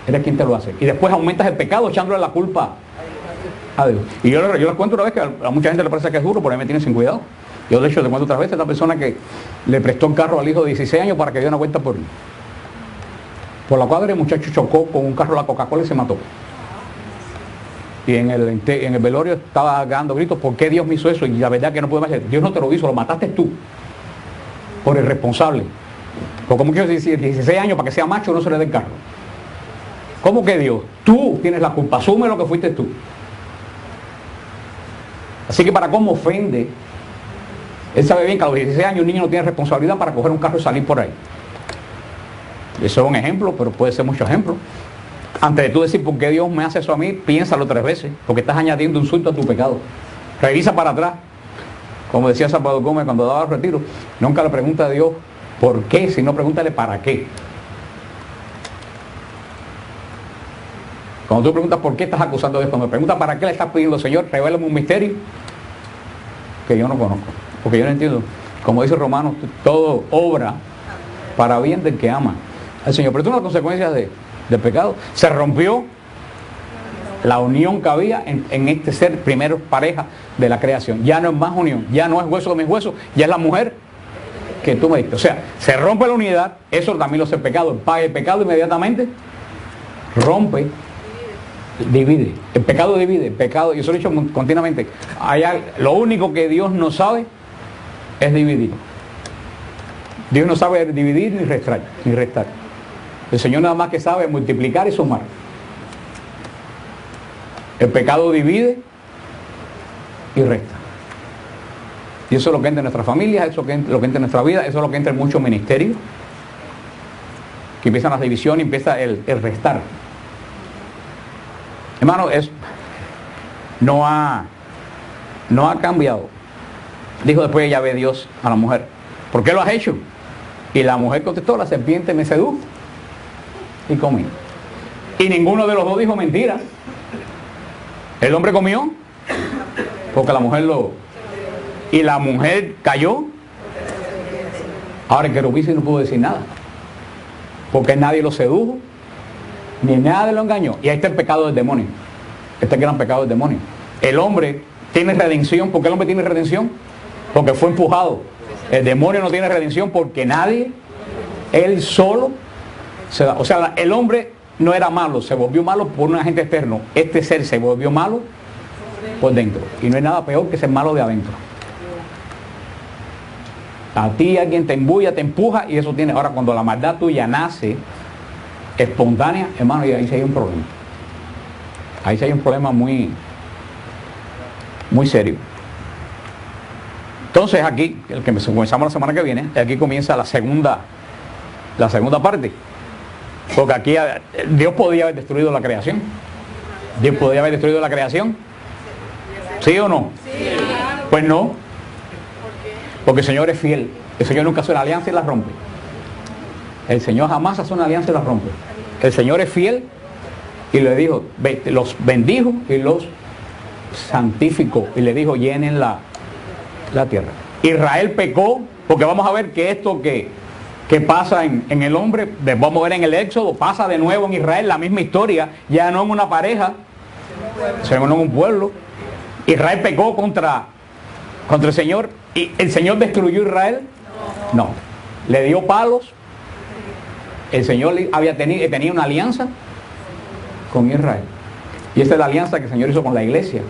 eres quien te lo hace. Y después aumentas el pecado echándole la culpa a Dios. Y yo les cuento una vez que a mucha gente le parece que es duro, por ahí me tienen sin cuidado. Yo de hecho le cuento otra vez, esta persona que le prestó un carro al hijo de 16 años para que diera una vuelta por la cuadra, el muchacho chocó con un carro de la Coca-Cola y se mató. Y en el velorio estaba dando gritos, ¿por qué Dios me hizo eso? Y la verdad que no puede más ser, Dios no te lo hizo, lo mataste tú, por el responsable. Porque muchos dicen 16 años para que sea macho no se le dé el carro. ¿Cómo que Dios? Tú tienes la culpa, asume lo que fuiste tú. Así que para cómo ofende, él sabe bien que a los 16 años un niño no tiene responsabilidad para coger un carro y salir por ahí. Eso es un ejemplo, pero puede ser muchos ejemplos. Antes de tú decir por qué Dios me hace eso a mí, piénsalo 3 veces, porque estás añadiendo insulto a tu pecado. Revisa para atrás. Como decía Salvador Gómez cuando daba el retiro, nunca le pregunta a Dios por qué, sino pregúntale para qué. Cuando tú preguntas por qué estás acusando a Dios, cuando me preguntas para qué le estás pidiendo, Señor, revélame un misterio que yo no conozco, porque yo no entiendo. Como dice Romanos, todo obra para bien del que ama al Señor. Pero esto es una consecuencia del pecado. Se rompió la unión que había en este ser, primero pareja de la creación. Ya no es más unión, ya no es hueso de mis huesos, ya es la mujer que tú me diste. O sea, se rompe la unidad, eso también lo hace el pecado. El pecado inmediatamente rompe, divide. El pecado divide, el pecado, y eso lo he dicho continuamente. Lo único que Dios no sabe es dividir. Dios no sabe dividir ni restar. El Señor nada más que sabe multiplicar y sumar. El pecado divide y resta. Y eso es lo que entra en nuestra familia, eso es lo que entra en nuestra vida, eso es lo que entra en muchos ministerios. Que empiezan las divisiones, empieza el restar. Hermano, no ha cambiado. Dijo después Yahvé Dios a la mujer, ¿por qué lo has hecho? Y la mujer contestó, la serpiente me sedujo y comí. Y ninguno de los dos dijo mentira. El hombre comió porque la mujer y la mujer cayó. Ahora el querubín no pudo decir nada, porque nadie lo sedujo, ni nadie lo engañó. Y ahí está el pecado del demonio. Este es el gran pecado del demonio. El hombre tiene redención. ¿Por qué el hombre tiene redención? Porque fue empujado. El demonio no tiene redención porque nadie, él solo se da. O sea, el hombre no era malo, se volvió malo por un agente externo. Este ser se volvió malo por dentro. Y no hay nada peor que ser malo de adentro. A ti alguien te embulla, te empuja, y eso tiene. Ahora, cuando la maldad tuya nace espontánea, hermano, y ahí sí hay un problema. Ahí sí hay un problema muy, muy serio. Entonces aquí, el que comenzamos la semana que viene, aquí comienza la segunda parte. Porque aquí Dios podía haber destruido la creación. Dios podía haber destruido la creación. ¿Sí o no? Sí. Pues no. Porque el Señor es fiel. El Señor nunca hace una alianza y la rompe. El Señor jamás hace una alianza y la rompe. El Señor es fiel y le dijo, los bendijo y los santificó. Y le dijo, llenen la tierra. Israel pecó, porque vamos a ver que esto que pasa en el hombre, vamos a ver en el Éxodo, pasa de nuevo en Israel, la misma historia, ya no en una pareja, sino en un pueblo. Israel pecó contra el Señor. ¿Y el Señor destruyó Israel? No. Le dio palos. El Señor tenía una alianza con Israel. Y esta es la alianza que el Señor hizo con la iglesia.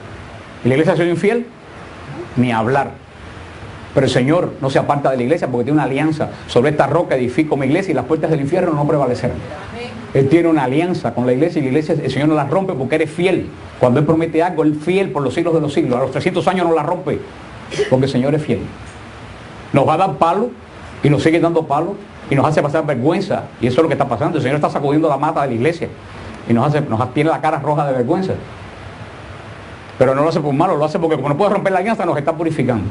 ¿Y la iglesia ha sido infiel? Ni hablar. Pero el Señor no se aparta de la iglesia porque tiene una alianza. Sobre esta roca edifico mi iglesia y las puertas del infierno no prevalecerán. Él tiene una alianza con la iglesia y la iglesia, el Señor no la rompe porque eres fiel. Cuando Él promete algo, Él es fiel por los siglos de los siglos. A los 300 años no la rompe. Porque el Señor es fiel. Nos va a dar palo y nos sigue dando palo y nos hace pasar vergüenza. Y eso es lo que está pasando. El Señor está sacudiendo la mata de la iglesia y tiene la cara roja de vergüenza. Pero no lo hace por malo, lo hace porque como no puede romper la alianza, nos está purificando.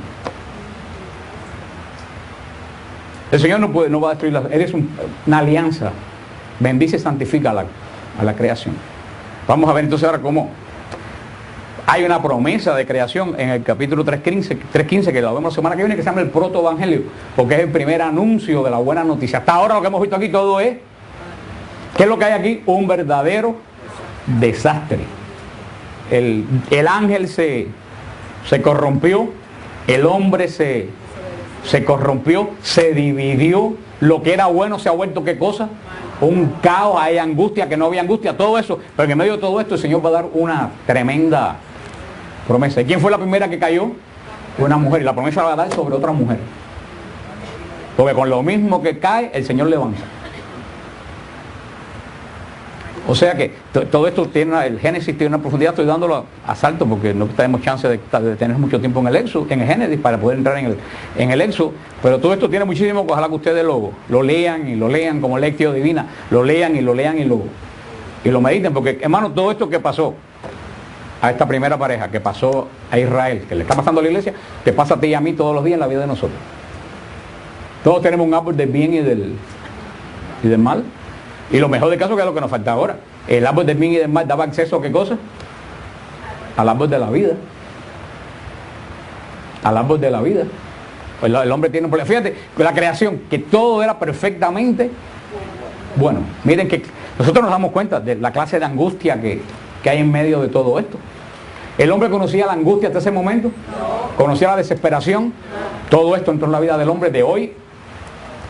El Señor no va a destruir Él es una alianza. Bendice y santifica a la creación. Vamos a ver entonces ahora cómo hay una promesa de creación en el capítulo 3.15, que lo vemos la semana que viene, que se llama el protoevangelio, porque es el primer anuncio de la buena noticia. Hasta ahora lo que hemos visto aquí todo es, ¿qué es lo que hay aquí? Un verdadero desastre. El ángel se corrompió, el hombre se corrompió, se dividió, lo que era bueno se ha vuelto ¿qué cosa? Un caos, hay angustia, que no había angustia, todo eso, pero en medio de todo esto el Señor va a dar una tremenda promesa. ¿Y quién fue la primera que cayó? Una mujer, y la promesa la va a dar sobre otra mujer. Porque con lo mismo que cae, el Señor levanta. O sea que todo esto tiene el Génesis tiene una profundidad. Estoy dándolo a salto porque no tenemos chance de tener mucho tiempo en el Éxodo, en el Génesis, para poder entrar en el Éxodo. Pero todo esto tiene muchísimo, ojalá que ustedes lo lean y lo lean como lectio divina, lo lean y lo mediten, porque hermano, todo esto que pasó a esta primera pareja, que pasó a Israel, que le está pasando a la iglesia, te pasa a ti y a mí todos los días en la vida de nosotros. Todos tenemos un árbol del bien y del mal. Y lo mejor del caso que es lo que nos falta ahora. El árbol del bien y del mal daba acceso a ¿qué cosa? Al árbol de la vida. Al árbol de la vida. Pues el hombre tiene un problema. Fíjate, la creación, que todo era perfectamente bueno. Miren que nosotros nos damos cuenta de la clase de angustia que hay en medio de todo esto. ¿El hombre conocía la angustia hasta ese momento? No. ¿Conocía la desesperación? No. Todo esto entró en la vida del hombre de hoy.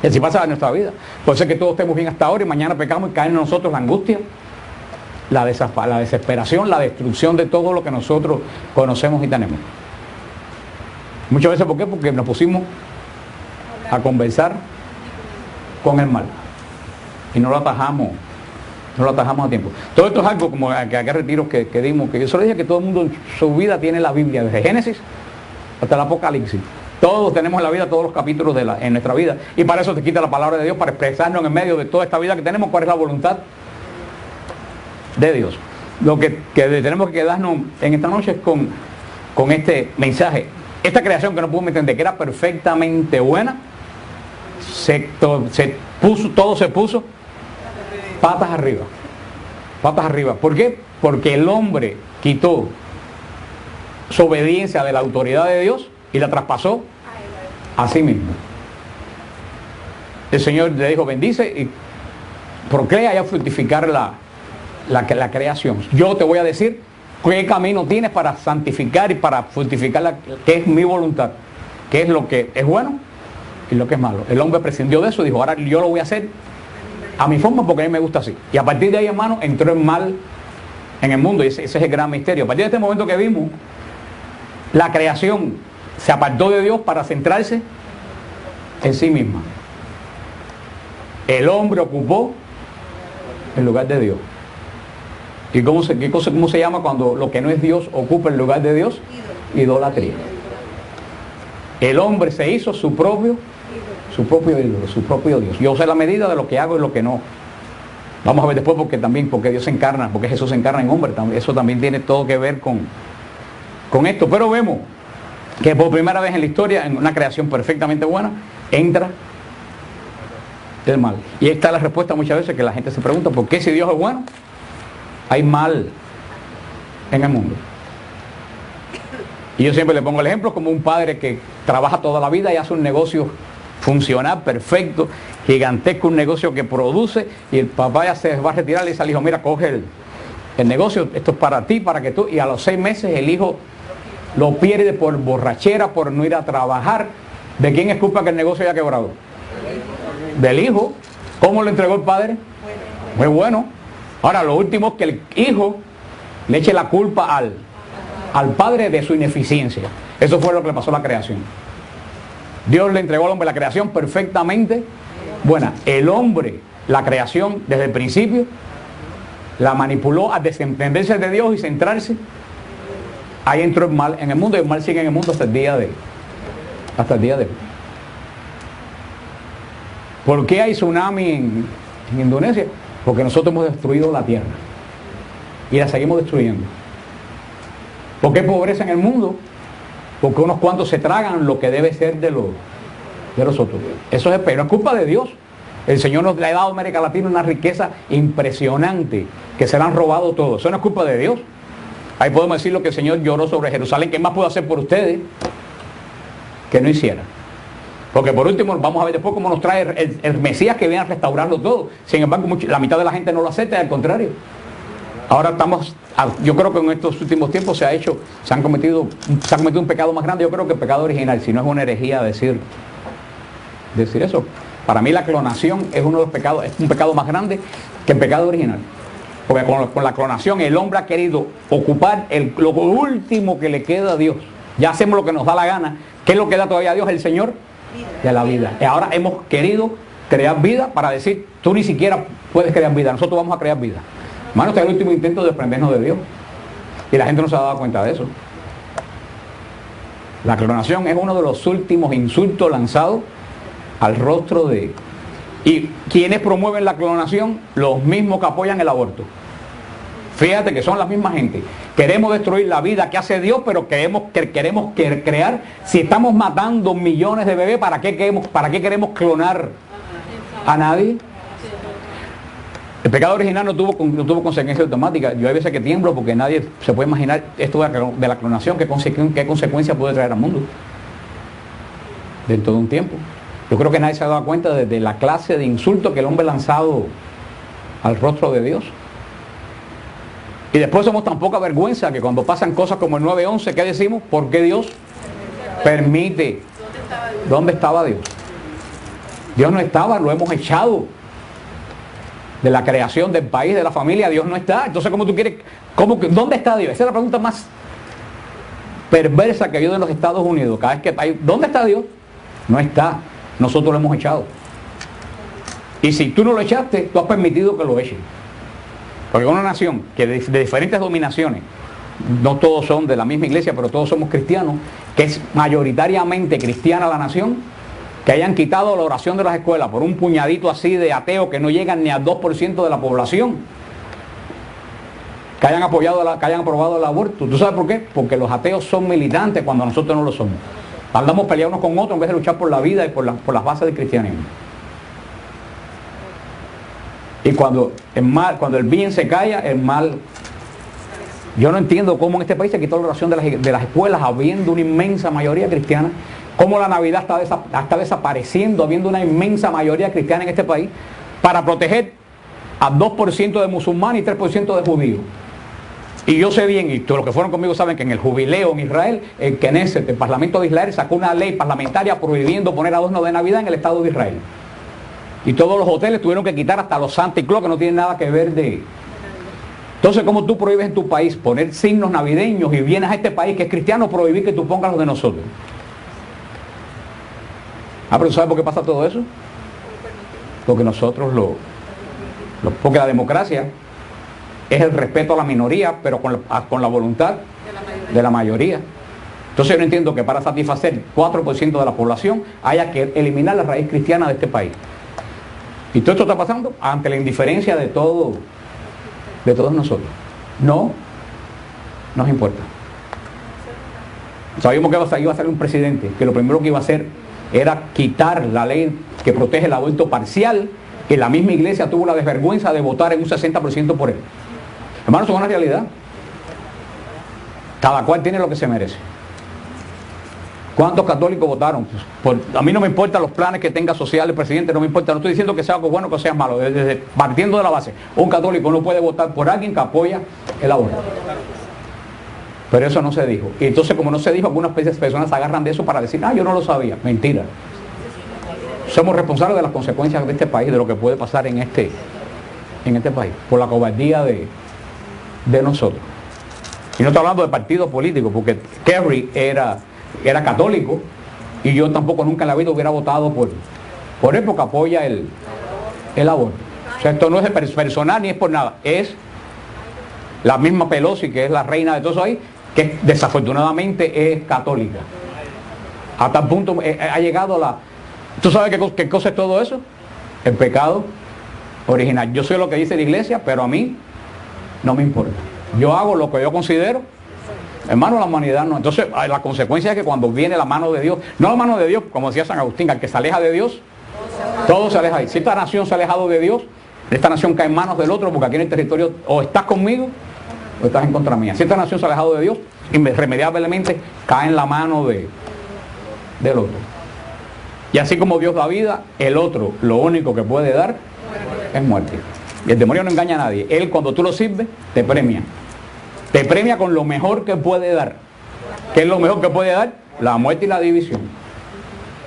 Y así pasa en nuestra vida. Puede ser que todos estemos bien hasta ahora y mañana pecamos y cae en nosotros la angustia, la desesperación, la destrucción de todo lo que nosotros conocemos y tenemos. Muchas veces, ¿por qué? Porque nos pusimos a conversar con el mal y no lo atajamos a tiempo. Todo esto es algo como aquel retiro que dimos, que yo solo dije que todo el mundo en su vida tiene la Biblia, desde Génesis hasta el Apocalipsis. Todos tenemos en la vida todos los capítulos en nuestra vida. Y para eso te quita la palabra de Dios, para expresarnos en medio de toda esta vida que tenemos, cuál es la voluntad de Dios. Lo que tenemos que quedarnos en esta noche es con este mensaje. Esta creación que no pudimos entender, que era perfectamente buena, todo se puso patas arriba. patas arriba. ¿Por qué? Porque el hombre quitó su obediencia de la autoridad de Dios y la traspasó a sí mismo. El Señor le dijo, bendice y procrea y a fructificar la creación. Yo te voy a decir qué camino tienes para santificar y para fructificar que es mi voluntad, que es lo que es bueno y lo que es malo. El hombre prescindió de eso y dijo, ahora yo lo voy a hacer a mi forma porque a mí me gusta así. Y a partir de ahí, hermano, entró el mal en el mundo y ese es el gran misterio. A partir de este momento que vimos, la creación se apartó de Dios para centrarse en sí misma. El hombre ocupó el lugar de Dios. ¿Y cómo se llama cuando lo que no es Dios ocupa el lugar de Dios? Idolatría. El hombre se hizo su propio ídolo, su propio Dios. Yo sé la medida de lo que hago y lo que no. Vamos a ver después porque Dios se encarna, porque Jesús se encarna en hombre. Eso también tiene todo que ver con esto. Pero vemos que por primera vez en la historia, en una creación perfectamente buena, entra el mal. Y esta es la respuesta muchas veces que la gente se pregunta, ¿por qué si Dios es bueno, hay mal en el mundo? Y yo siempre le pongo el ejemplo como un padre que trabaja toda la vida y hace un negocio funcional, perfecto, gigantesco, un negocio que produce, y el papá ya se va a retirar y le dice al hijo, mira, coge el negocio, esto es para ti, para que tú, y a los 6 meses el hijo lo pierde por borrachera, por no ir a trabajar. ¿De quién es culpa que el negocio haya quebrado? Del hijo. ¿Cómo lo entregó el padre? Muy bueno. Ahora, lo último es que el hijo le eche la culpa al padre de su ineficiencia. Eso fue lo que le pasó a la creación. Dios le entregó al hombre la creación perfectamente buena. El hombre, la creación desde el principio, la manipuló a desentenderse de Dios y centrarse. Ahí entró el mal en el mundo y el mal sigue en el mundo hasta el día de hoy. ¿Por qué hay tsunami en Indonesia? Porque nosotros hemos destruido la tierra y la seguimos destruyendo. ¿Por qué hay pobreza en el mundo? Porque unos cuantos se tragan lo que debe ser de los otros. Eso es, pero es culpa de Dios. El Señor nos le ha dado a América Latina una riqueza impresionante que se la han robado todo. Eso no es culpa de Dios. Ahí podemos decir lo que el Señor lloró sobre Jerusalén. ¿Qué más puedo hacer por ustedes que no hiciera? Porque por último, vamos a ver después cómo nos trae el Mesías que viene a restaurarlo todo. Sin embargo, la mitad de la gente no lo acepta, al contrario. Ahora yo creo que en estos últimos tiempos se ha cometido un pecado más grande. Yo creo que el pecado original, si no es una herejía decir eso. Para mí la clonación es uno de los pecados, es un pecado más grande que el pecado original. Porque con la clonación el hombre ha querido ocupar lo último que le queda a Dios. Ya hacemos lo que nos da la gana. ¿Qué es lo que da todavía a Dios? El Señor de la vida. Y ahora hemos querido crear vida para decir, tú ni siquiera puedes crear vida, nosotros vamos a crear vida. Hermano, este es el último intento de desprendernos de Dios. Y la gente no se ha dado cuenta de eso. La clonación es uno de los últimos insultos lanzados al rostro de... ¿Y quienes promueven la clonación? Los mismos que apoyan el aborto. Fíjate que son la misma gente. Queremos destruir la vida que hace Dios, pero queremos crear. Si estamos matando millones de bebés, ¿para qué queremos clonar a nadie? El pecado original no tuvo consecuencia automática. Yo hay veces que tiemblo porque nadie se puede imaginar esto de la clonación, qué consecuencia puede traer al mundo dentro de un tiempo. Yo creo que nadie se ha dado cuenta de la clase de insulto que el hombre ha lanzado al rostro de Dios. Y después somos tan poca vergüenza que cuando pasan cosas como el 9/11, ¿qué decimos? ¿Por qué Dios permite? ¿Dónde estaba Dios? Dios no estaba, lo hemos echado de la creación del país, de la familia. Dios no está. Entonces, ¿cómo tú quieres? ¿Dónde está Dios? Esa es la pregunta más perversa que ha habido en los Estados Unidos. Cada vez que hay, ¿dónde está Dios? No está. Nosotros lo hemos echado. Y si tú no lo echaste, tú has permitido que lo echen. Porque una nación que de diferentes dominaciones, no todos son de la misma iglesia, pero todos somos cristianos, que es mayoritariamente cristiana la nación, que hayan quitado la oración de las escuelas por un puñadito así de ateos que no llegan ni al 2% de la población, que hayan aprobado el aborto. ¿Tú sabes por qué? Porque los ateos son militantes cuando nosotros no lo somos. Andamos peleando unos con otros en vez de luchar por la vida y por las bases del cristianismo. Y cuando el bien se calla, el mal. Yo no entiendo cómo en este país se quitó la oración de las escuelas, habiendo una inmensa mayoría cristiana. Cómo la Navidad está desapareciendo, habiendo una inmensa mayoría cristiana en este país, para proteger a 2% de musulmanes y 3% de judíos. Y yo sé bien, y todos los que fueron conmigo saben que en el jubileo en Israel, el Knesset, el Parlamento de Israel, sacó una ley parlamentaria prohibiendo poner adornos de Navidad en el Estado de Israel. Y todos los hoteles tuvieron que quitar hasta los Santa Claus, que no tienen nada que ver de... Entonces, ¿cómo tú prohíbes en tu país poner signos navideños y vienes a este país que es cristiano prohibir que tú pongas los de nosotros? Pero ¿sabes por qué pasa todo eso? Porque nosotros porque la democracia es el respeto a la minoría, pero con la voluntad de la mayoría. Entonces yo no entiendo que para satisfacer 4% de la población haya que eliminar la raíz cristiana de este país. Y todo esto está pasando ante la indiferencia de todos nosotros. No nos importa. Sabíamos que iba a ser un presidente que lo primero que iba a hacer era quitar la ley que protege el aborto parcial, que la misma iglesia tuvo la desvergüenza de votar en un 60% por él. Hermanos, es una realidad. Cada cual tiene lo que se merece. ¿Cuántos católicos votaron? A mí no me importan los planes que tenga social el presidente, no me importa, no estoy diciendo que sea algo bueno o que sea malo, partiendo de la base, un católico no puede votar por alguien que apoya el aborto. Pero eso no se dijo. Y entonces, como no se dijo, algunas personas se agarran de eso para decir, yo no lo sabía. Mentira. Somos responsables de las consecuencias de este país, de lo que puede pasar en este país, por la cobardía de nosotros. Y no estoy hablando de partidos políticos, porque Kerry era católico y yo tampoco nunca en la vida hubiera votado por él, porque apoya el aborto. O sea, esto no es personal ni es por nada, es la misma Pelosi, que es la reina de todos ahí, que desafortunadamente es católica. A tal punto ha llegado ¿Tú sabes qué cosa es todo eso? El pecado original. Yo sé lo que dice la iglesia, pero a mí no me importa. Yo hago lo que yo considero. Hermano, la humanidad no. Entonces, la consecuencia es que cuando viene la mano de Dios, no la mano de Dios, como decía San Agustín, al que se aleja de Dios, todo se aleja ahí. Si esta nación se ha alejado de Dios, esta nación cae en manos del otro, porque aquí en el territorio o estás conmigo o estás en contra mía. Si esta nación se ha alejado de Dios, irremediablemente cae en la mano del otro. Y así como Dios da vida, el otro lo único que puede dar es muerte. Y el demonio no engaña a nadie. Él, cuando tú lo sirves, te premia. Te premia con lo mejor que puede dar. ¿Qué es lo mejor que puede dar? La muerte y la división.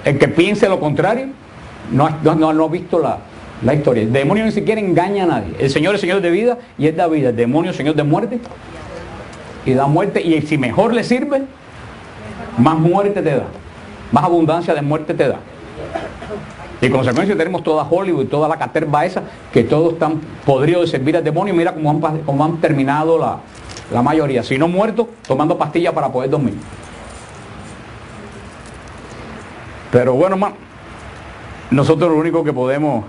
El que piense lo contrario no ha visto la historia. El demonio ni siquiera engaña a nadie. El Señor es Señor de vida y Él da vida. El demonio es Señor de muerte y da muerte. Y si mejor le sirve, más muerte te da. Más abundancia de muerte te da. Y en consecuencia tenemos toda Hollywood, toda la caterva esa, que todos están podridos de servir al demonio. Mira cómo han terminado la mayoría. Si no muertos, tomando pastillas para poder dormir. Pero bueno, hermano, nosotros lo único que podemos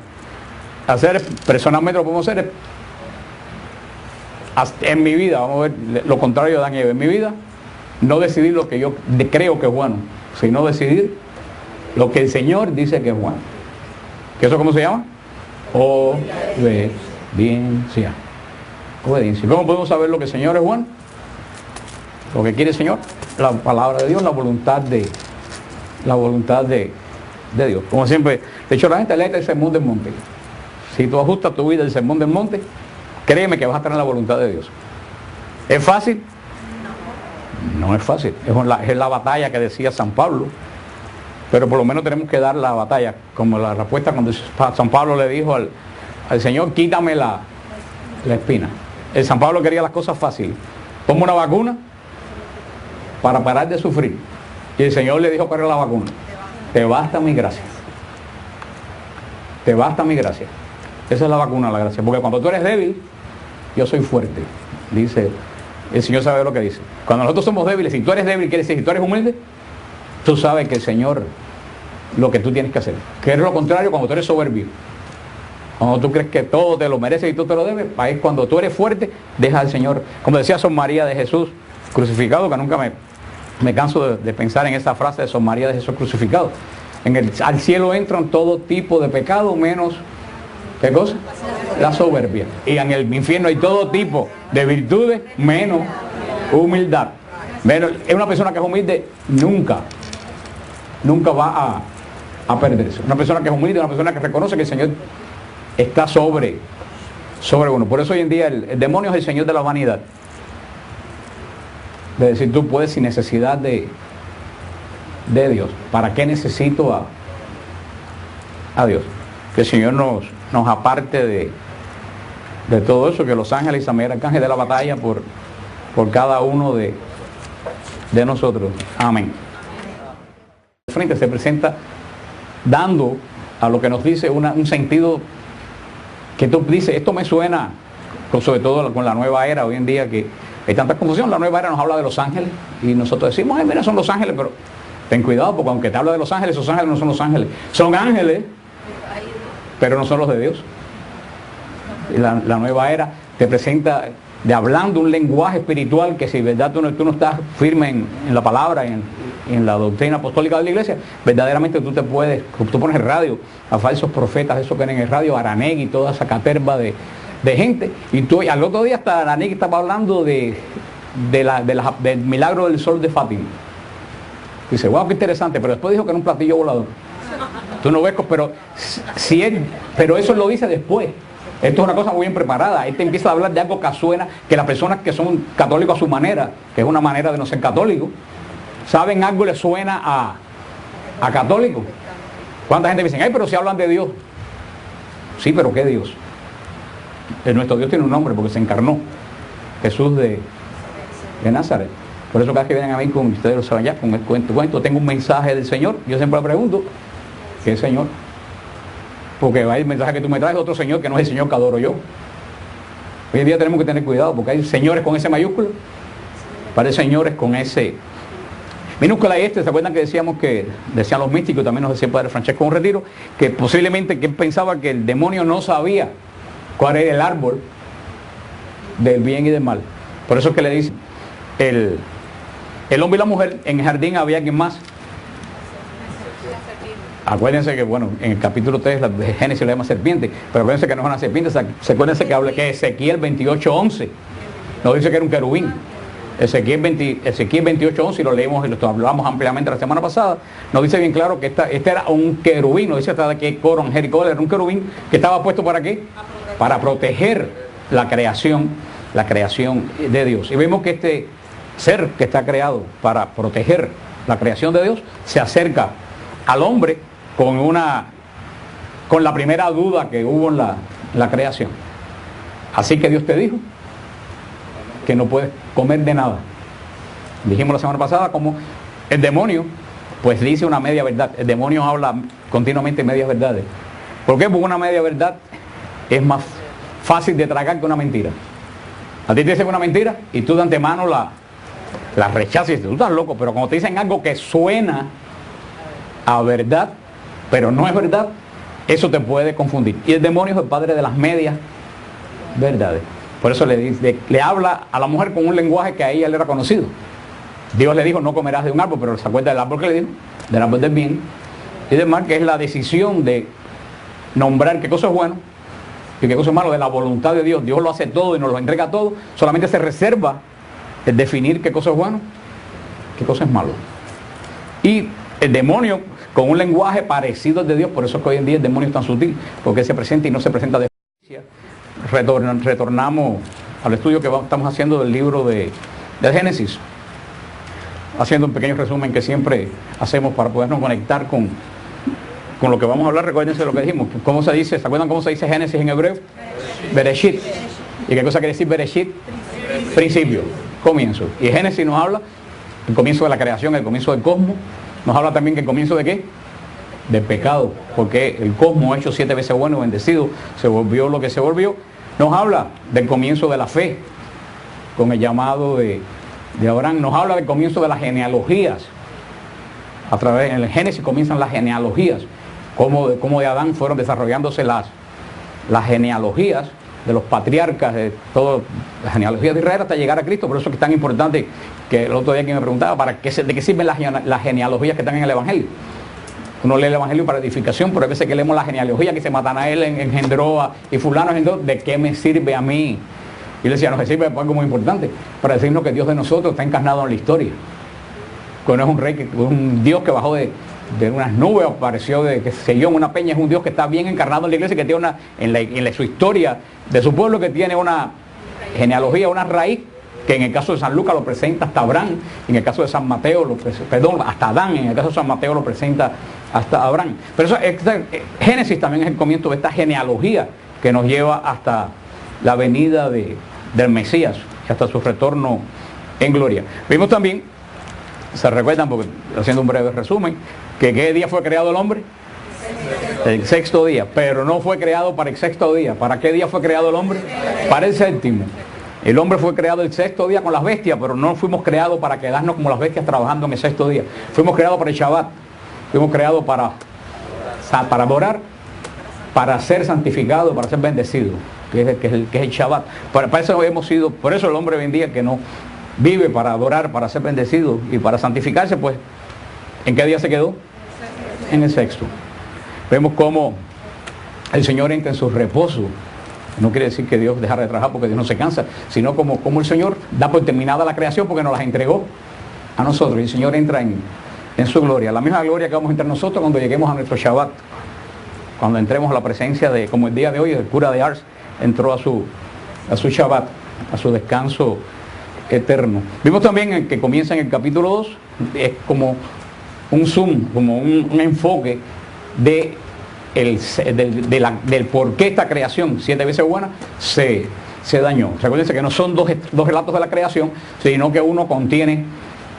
hacer, personalmente lo podemos hacer es, en mi vida, vamos a ver lo contrario de Daniel, en mi vida, no decidir lo que yo creo que es bueno, sino decidir lo que el Señor dice que es bueno. ¿Que eso cómo se llama? Obediencia. Obediencia. ¿Cómo podemos saber lo que el Señor es bueno? Lo que quiere el Señor, la palabra de Dios, la voluntad de Dios. Como siempre, de hecho la gente lee el sermón del monte. Si tú ajustas tu vida al sermón del monte, créeme que vas a tener la voluntad de Dios. ¿Es fácil? No es fácil. Es la batalla que decía San Pablo. Pero por lo menos tenemos que dar la batalla, como la respuesta cuando San Pablo le dijo al Señor, quítame la espina. El San Pablo quería las cosas fáciles. Ponme una vacuna para parar de sufrir. Y el Señor le dijo, ¿cuál era la vacuna? Te basta mi gracia. Te basta mi gracia. Esa es la vacuna, la gracia. Porque cuando tú eres débil, yo soy fuerte. Dice, el Señor sabe lo que dice. Cuando nosotros somos débiles, si tú eres débil, quiere decir, si tú eres humilde, tú sabes que el Señor, lo que tú tienes que hacer. Que es lo contrario cuando tú eres soberbio. Cuando tú crees que todo te lo mereces y tú te lo debes, ahí es cuando tú eres fuerte, deja al Señor. Como decía Sor María de Jesús crucificado, que nunca me canso de pensar en esa frase de Sor María de Jesús crucificado. Al cielo entran todo tipo de pecado menos ¿Qué cosa? La soberbia. Y en el infierno hay todo tipo de virtudes menos humildad. Es una persona que es humilde nunca va a perderse. Una persona que es humilde, una persona que reconoce que el Señor está sobre uno. Por eso hoy en día el demonio es el señor de la vanidad. De decir, tú puedes sin necesidad de Dios. ¿Para qué necesito a Dios? Que el Señor nos aparte de todo eso, que los ángeles y San Miguel Arcángel de la batalla por cada uno de nosotros. Amén. Frente se presenta dando a lo que nos dice un sentido que tú dices, esto me suena, sobre todo con la nueva era hoy en día, que hay tanta confusión. La nueva era nos habla de los ángeles y nosotros decimos, mira, son los ángeles, pero ten cuidado, porque aunque te habla de los ángeles, esos ángeles no son los ángeles, son ángeles, pero no son los de Dios. Y la nueva era te presenta hablando un lenguaje espiritual que si verdad tú no estás firme en la palabra, en la doctrina apostólica de la iglesia, verdaderamente tú pones en radio a falsos profetas, esos que en el radio, Aranegui y toda esa caterva de gente, y al otro día hasta Aranegui estaba hablando del milagro del sol de Fátima. Dice, wow, qué interesante, pero después dijo que era un platillo volador. Tú no ves, pero eso lo dice después. Esto es una cosa muy bien preparada. Te empieza a hablar de algo que suena, que las personas que son católicos a su manera, que es una manera de no ser católico, saben algo y les suena a católico. ¿Cuánta gente dice, ay, pero si hablan de Dios? Sí, pero ¿qué Dios? Nuestro Dios tiene un nombre porque se encarnó. Jesús de Nazaret. Por eso cada vez que vienen a mí, con ustedes lo saben ya, con el cuento, tengo un mensaje del Señor. Yo siempre le pregunto, ¿qué Señor? Porque hay el mensaje que tú me traes, otro Señor que no es el Señor que adoro yo. Hoy en día tenemos que tener cuidado porque hay señores con ese mayúsculo, para señores con ese minúscula. Y ¿se acuerdan que decían los místicos, también nos decía el Padre Francesco en un retiro, que posiblemente que él pensaba que el demonio no sabía cuál era el árbol del bien y del mal? Por eso es que le dice el hombre y la mujer, en el jardín había alguien más. Acuérdense que, bueno, en el capítulo 3 de Génesis le llama serpiente, pero acuérdense que no es una serpiente. Acuérdense que habla que Ezequiel 28:11 nos dice que era un querubín. Ezequiel 28:11, y lo leímos y lo hablamos ampliamente la semana pasada, nos dice bien claro que este era un querubín. Nos dice hasta de que coro angélico era un querubín que estaba puesto ¿para qué? Para proteger la creación de Dios. Y vemos que este ser que está creado para proteger la creación de Dios se acerca al hombre con la primera duda que hubo en la creación. Así que Dios te dijo que no puedes comer de nada. Dijimos la semana pasada como el demonio pues dice una media verdad. El demonio habla continuamente medias verdades. ¿Por qué? Porque una media verdad es más fácil de tragar que una mentira. A ti te dicen una mentira y tú de antemano la rechazas y dices, tú estás loco. Pero cuando te dicen algo que suena a verdad, pero no es verdad, eso te puede confundir. Y el demonio es el padre de las medias verdades. Por eso le habla a la mujer con un lenguaje que a ella le era conocido. Dios le dijo, no comerás de un árbol, pero se acuerda del árbol que le dijo, del árbol del bien y del mal, que es la decisión de nombrar qué cosa es bueno y qué cosa es malo, de la voluntad de Dios. Dios lo hace todo y nos lo entrega todo, solamente se reserva el definir qué cosa es bueno, qué cosa es malo. Y el demonio con un lenguaje parecido al de Dios, por eso es que hoy en día el demonio es tan sutil, porque él se presenta y no se presenta de justicia. Retornamos al estudio que estamos haciendo del libro de Génesis, haciendo un pequeño resumen que siempre hacemos para podernos conectar con lo que vamos a hablar. Recuérdense lo que dijimos, ¿cómo se dice? ¿Se acuerdan cómo se dice Génesis en hebreo? Bereshit. ¿Y qué cosa quiere decir Bereshit? Principio, comienzo. Y Génesis nos habla el comienzo de la creación, el comienzo del cosmos. Nos habla también que el comienzo de ¿qué? Del pecado, porque el cosmos hecho 7 veces bueno y bendecido se volvió lo que se volvió. Nos habla del comienzo de la fe con el llamado de Abraham. Nos habla del comienzo de las genealogías. A través en el Génesis comienzan las genealogías, cómo de Adán fueron desarrollándose las genealogías de los patriarcas, de todas las genealogías de Israel hasta llegar a Cristo. Por eso es que es tan importante, que el otro día quien me preguntaba, ¿de qué sirven las genealogías que están en el Evangelio? Uno lee el Evangelio para edificación, pero hay veces que leemos la genealogía, que se Natanael engendró y fulano engendró, ¿de qué me sirve a mí? Y le decía, nos sirve para algo muy importante, para decirnos que Dios de nosotros está encarnado en la historia. Que no es un rey, un Dios que bajó de unas nubes, apareció que se selló en una peña, es un Dios que está bien encarnado en la iglesia, que tiene su historia de su pueblo, que tiene una genealogía, una raíz, que en el caso de San Lucas lo presenta hasta Abraham, en el caso de San Mateo, hasta Adán, en el caso de San Mateo lo presenta hasta Abraham. Pero Génesis también es el comienzo de esta genealogía que nos lleva hasta la venida del Mesías, hasta su retorno en gloria. Vimos también, se recuerdan, porque haciendo un breve resumen, que ¿qué día fue creado el hombre? El sexto día, pero no fue creado para el sexto día. ¿Para qué día fue creado el hombre? Para el séptimo. El hombre fue creado el sexto día con las bestias, pero no fuimos creados para quedarnos como las bestias trabajando en el sexto día. Fuimos creados para el Shabbat. Fuimos creados para adorar, para ser santificados, para ser bendecidos, que es el Shabbat. Para eso hemos sido, por eso el hombre hoy en día que no vive para adorar, para ser bendecido y para santificarse, pues, ¿en qué día se quedó? En el sexto. Vemos cómo el Señor entra en su reposo. No quiere decir que Dios dejara de trabajar porque Dios no se cansa, sino como el Señor da por terminada la creación porque nos las entregó a nosotros. Y el Señor entra en su gloria. La misma gloria que vamos a entrar nosotros cuando lleguemos a nuestro Shabbat. Cuando entremos a la presencia de, como el día de hoy, el cura de Ars entró a su Shabbat, a su descanso eterno. Vimos también que comienza en el capítulo 2, es como un zoom, como un enfoque del por qué esta creación 7 veces buena se dañó. Recuérdense que no son dos relatos de la creación, sino que uno contiene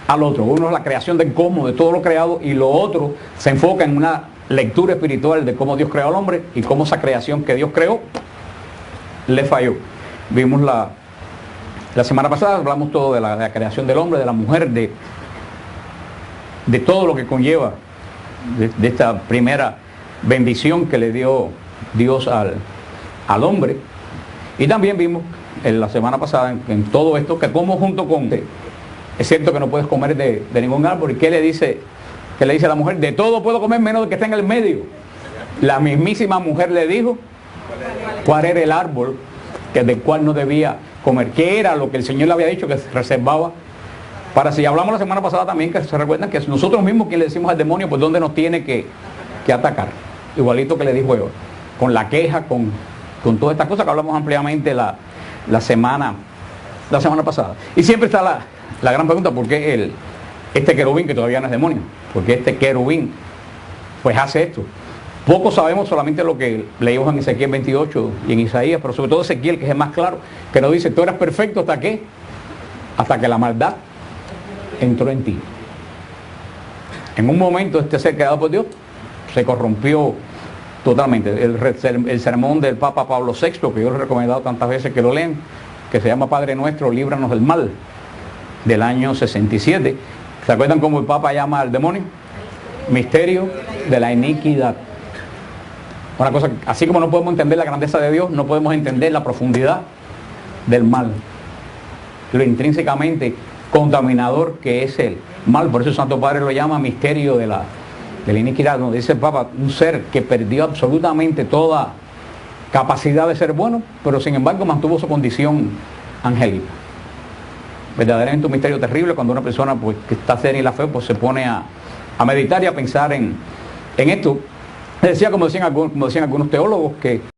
al otro. Uno es la creación del cosmos, de todo lo creado, y lo otro se enfoca en una lectura espiritual de cómo Dios creó al hombre y cómo esa creación que Dios creó le falló. Vimos la semana pasada, hablamos todo de la creación del hombre, de la mujer, de todo lo que conlleva de esta primera bendición que le dio Dios al hombre. Y también vimos en la semana pasada en todo esto que como junto con es cierto que no puedes comer de ningún árbol. ¿Y qué le dice a la mujer? De todo puedo comer menos de que esté en el medio. La mismísima mujer le dijo cuál era el árbol del cual no debía comer, qué era lo que el Señor le había dicho que se reservaba para sí. Hablamos la semana pasada también, que se recuerdan que es nosotros mismos quien le decimos al demonio pues dónde nos tiene que atacar, igualito que le dijo Eva, con la queja, con todas estas cosas que hablamos ampliamente la semana pasada. Y siempre está la gran pregunta, ¿por qué este querubín, que todavía no es demonio, por qué este querubín pues hace esto? Poco sabemos, solamente lo que leímos en Ezequiel 28 y en Isaías, pero sobre todo Ezequiel, que es el más claro, que nos dice, tú eras perfecto ¿hasta qué? Hasta que la maldad entró en ti. En un momento este ser creado por Dios se corrompió totalmente. El sermón del Papa Pablo VI, que yo les he recomendado tantas veces que lo leen, que se llama Padre Nuestro, líbranos del mal, del año 67. ¿Se acuerdan cómo el Papa llama al demonio? Misterio de la iniquidad. Una cosa, así como no podemos entender la grandeza de Dios, no podemos entender la profundidad del mal, lo intrínsecamente contaminador que es el mal. Por eso el Santo Padre lo llama misterio de la iniquidad, donde dice el Papa, un ser que perdió absolutamente toda capacidad de ser bueno, pero sin embargo mantuvo su condición angélica. Verdaderamente un misterio terrible cuando una persona pues, que está seria en la fe pues, se pone a meditar y a pensar en esto. Decía, como decían algunos teólogos, que